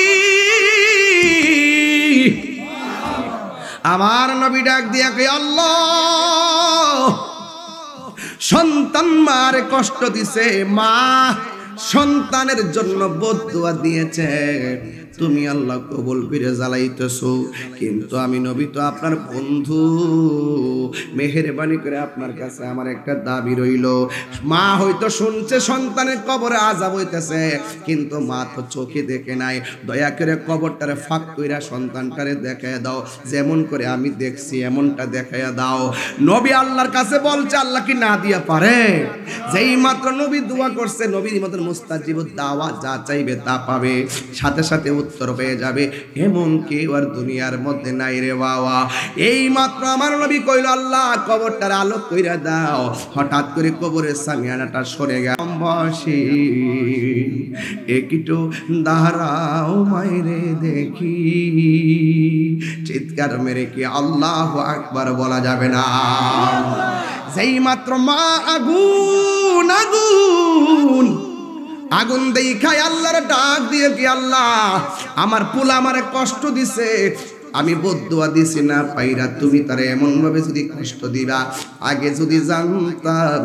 আমার নবী ডাক দিয়া কই, আল্লাহ সন্তান মার কষ্ট দিছে, মা সন্তানের জন্য বদদুয়া দিয়েছে, তুমি আল্লাহ কবুল করে জ্বালাইতেছো। কিন্তু আমি নবী তো আপনার বন্ধু, মেহেরবানি করে আপনার কাছে আমার একটা দাবি রইল। মা হয়তো শুনছে সন্তানের কবরে আযাব হইতেছে, কিন্তু মা তো চোখে দেখে নাই। দয়া করে কবরটারে ফাঁক কইরা সন্তানটারে দেখায় দাও, যেমন করে আমি দেখছি এমনটা দেখায় দাও। নবী আল্লাহর কাছে বলছে, আল্লাহ কি না দিয়া পারে? যেই মাত্র নবী দোয়া করছে, নবীর মতো মুস্তাজিবুদ দাওয়া, যা চাইবে তা পাবে, সাথে সাথে উত্তর পেয়ে যাবে। এমন কেউ আর দুনিয়ার মধ্যে নাই রে বাবা। এই মাত্র আমার নবী কইল, আল্লাহ কবরটার আলো কইরা দাও। হঠাৎ করে কবরের সামিয়ানাটা সরে গেল। বসি একটু দাঁড়াও মাইরে দেখি, চিৎকার মেরে কি আল্লাহু আকবার বলা যাবে না? যেই মাত্র মা আগুন আগুন আগুন দেখায় আল্লাহর ডাক দিয়ে কি, আল্লাহ আমার পোলা আমারে কষ্ট দিছে, আমি বদদুয়া দিছি না পাইরা, তুমি তারে এমন ভাবে যদি কষ্ট দিবা, আগে যদি জানতাম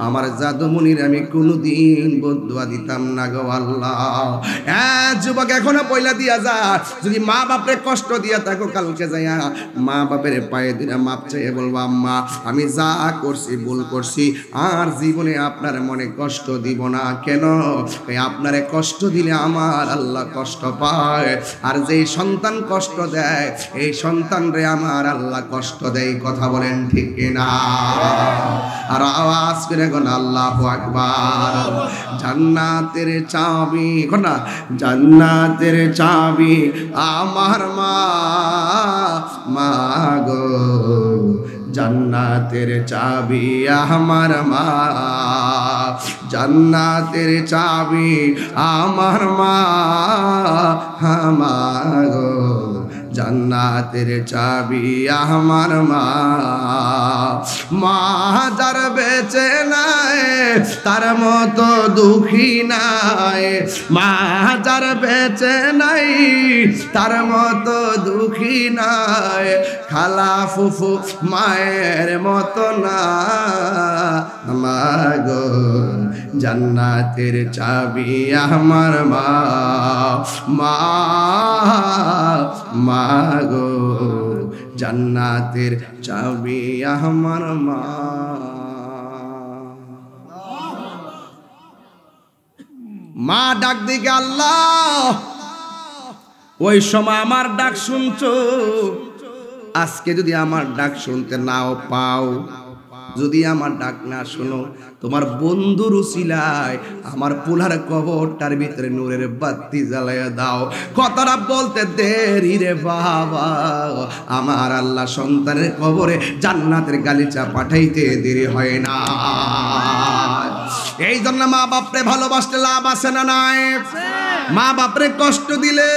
আমার জাদুমনির আমি কোনোদিন বদদুয়া দিতাম না গো আল্লাহ। হ্যাঁ যুবক, এখনো পয়লা দিয়া যা, যদি মা বাপরে কষ্ট দিয়া থাকো, কালকে যাইয়া মা বাপের পায়ে দিনা মাপ চাইয়ে বলবো, আম্মা আমি যা করছি ভুল করছি, আর জীবনে আপনার মনে কষ্ট দিব না। কেন? আপনারে কষ্ট দিলে আমার আল্লাহ কষ্ট পায়, আর যেই সন্তান কষ্ট দেয় এই সন্তান রে আমার আল্লাহ কষ্ট দেয়। কথা বলেন ঠিক কিনা? আর আওয়াজ করে কোন আল্লাহু আকবার। জান্নাতের চাবি, কোনা জান্নাতের চাবি আমার মা, মা গো জান্নাতের চাবি আমার মা, জান্নাতের চাবি আমার মা, আমার গো জান্নাতের চাবি আমার মা। মা যার বেঁচে নাই তার মতো দুঃখী নাই, মা যার বেঁচে নাই তার মতো দুঃখী নাই, খালা ফুফু মায়ের মতো না, মা গো জান্নাতের চাবি আমার মা, মা মা গো জান্নাতের চাবি আমার মা। মা ডাক দিকে, আল্লাহ ওই সময় আমার ডাক শুনছো, আজকে যদি আমার ডাক শুনতে নাও পাও, যদি আমার ডাক না শোনো, তোমার বন্ধুর উসিলায় আমার পোলার কবরটার ভিতরে নূরের বাতি জ্বালাইয়া দাও। কথাটা বলতে দেরি রে বাবা, আমার আল্লাহ সন্তানের কবরে জান্নাতের গালিচা পাঠাইতে দেরি হয় না। এই জন্য মা বাপরে ভালোবাসতে লাভ আছে না নাই? মা বাপরে কষ্ট দিলে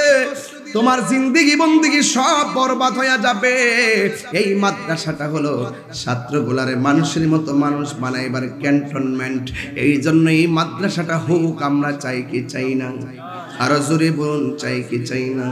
তোমার জিন্দেগি বন্দিগি সব বরবাদ হয়ে যাবে। এই মাদ্রাসাটা হলো ছাত্রগুলারে মানুষের মতো মানুষ বানাইবার ক্যান্টনমেন্ট। এই জন্য এই মাদ্রাসাটা হোক, আমরা চাই কি চাই না? আরো জোরে বলুন, চাই কি চাই না?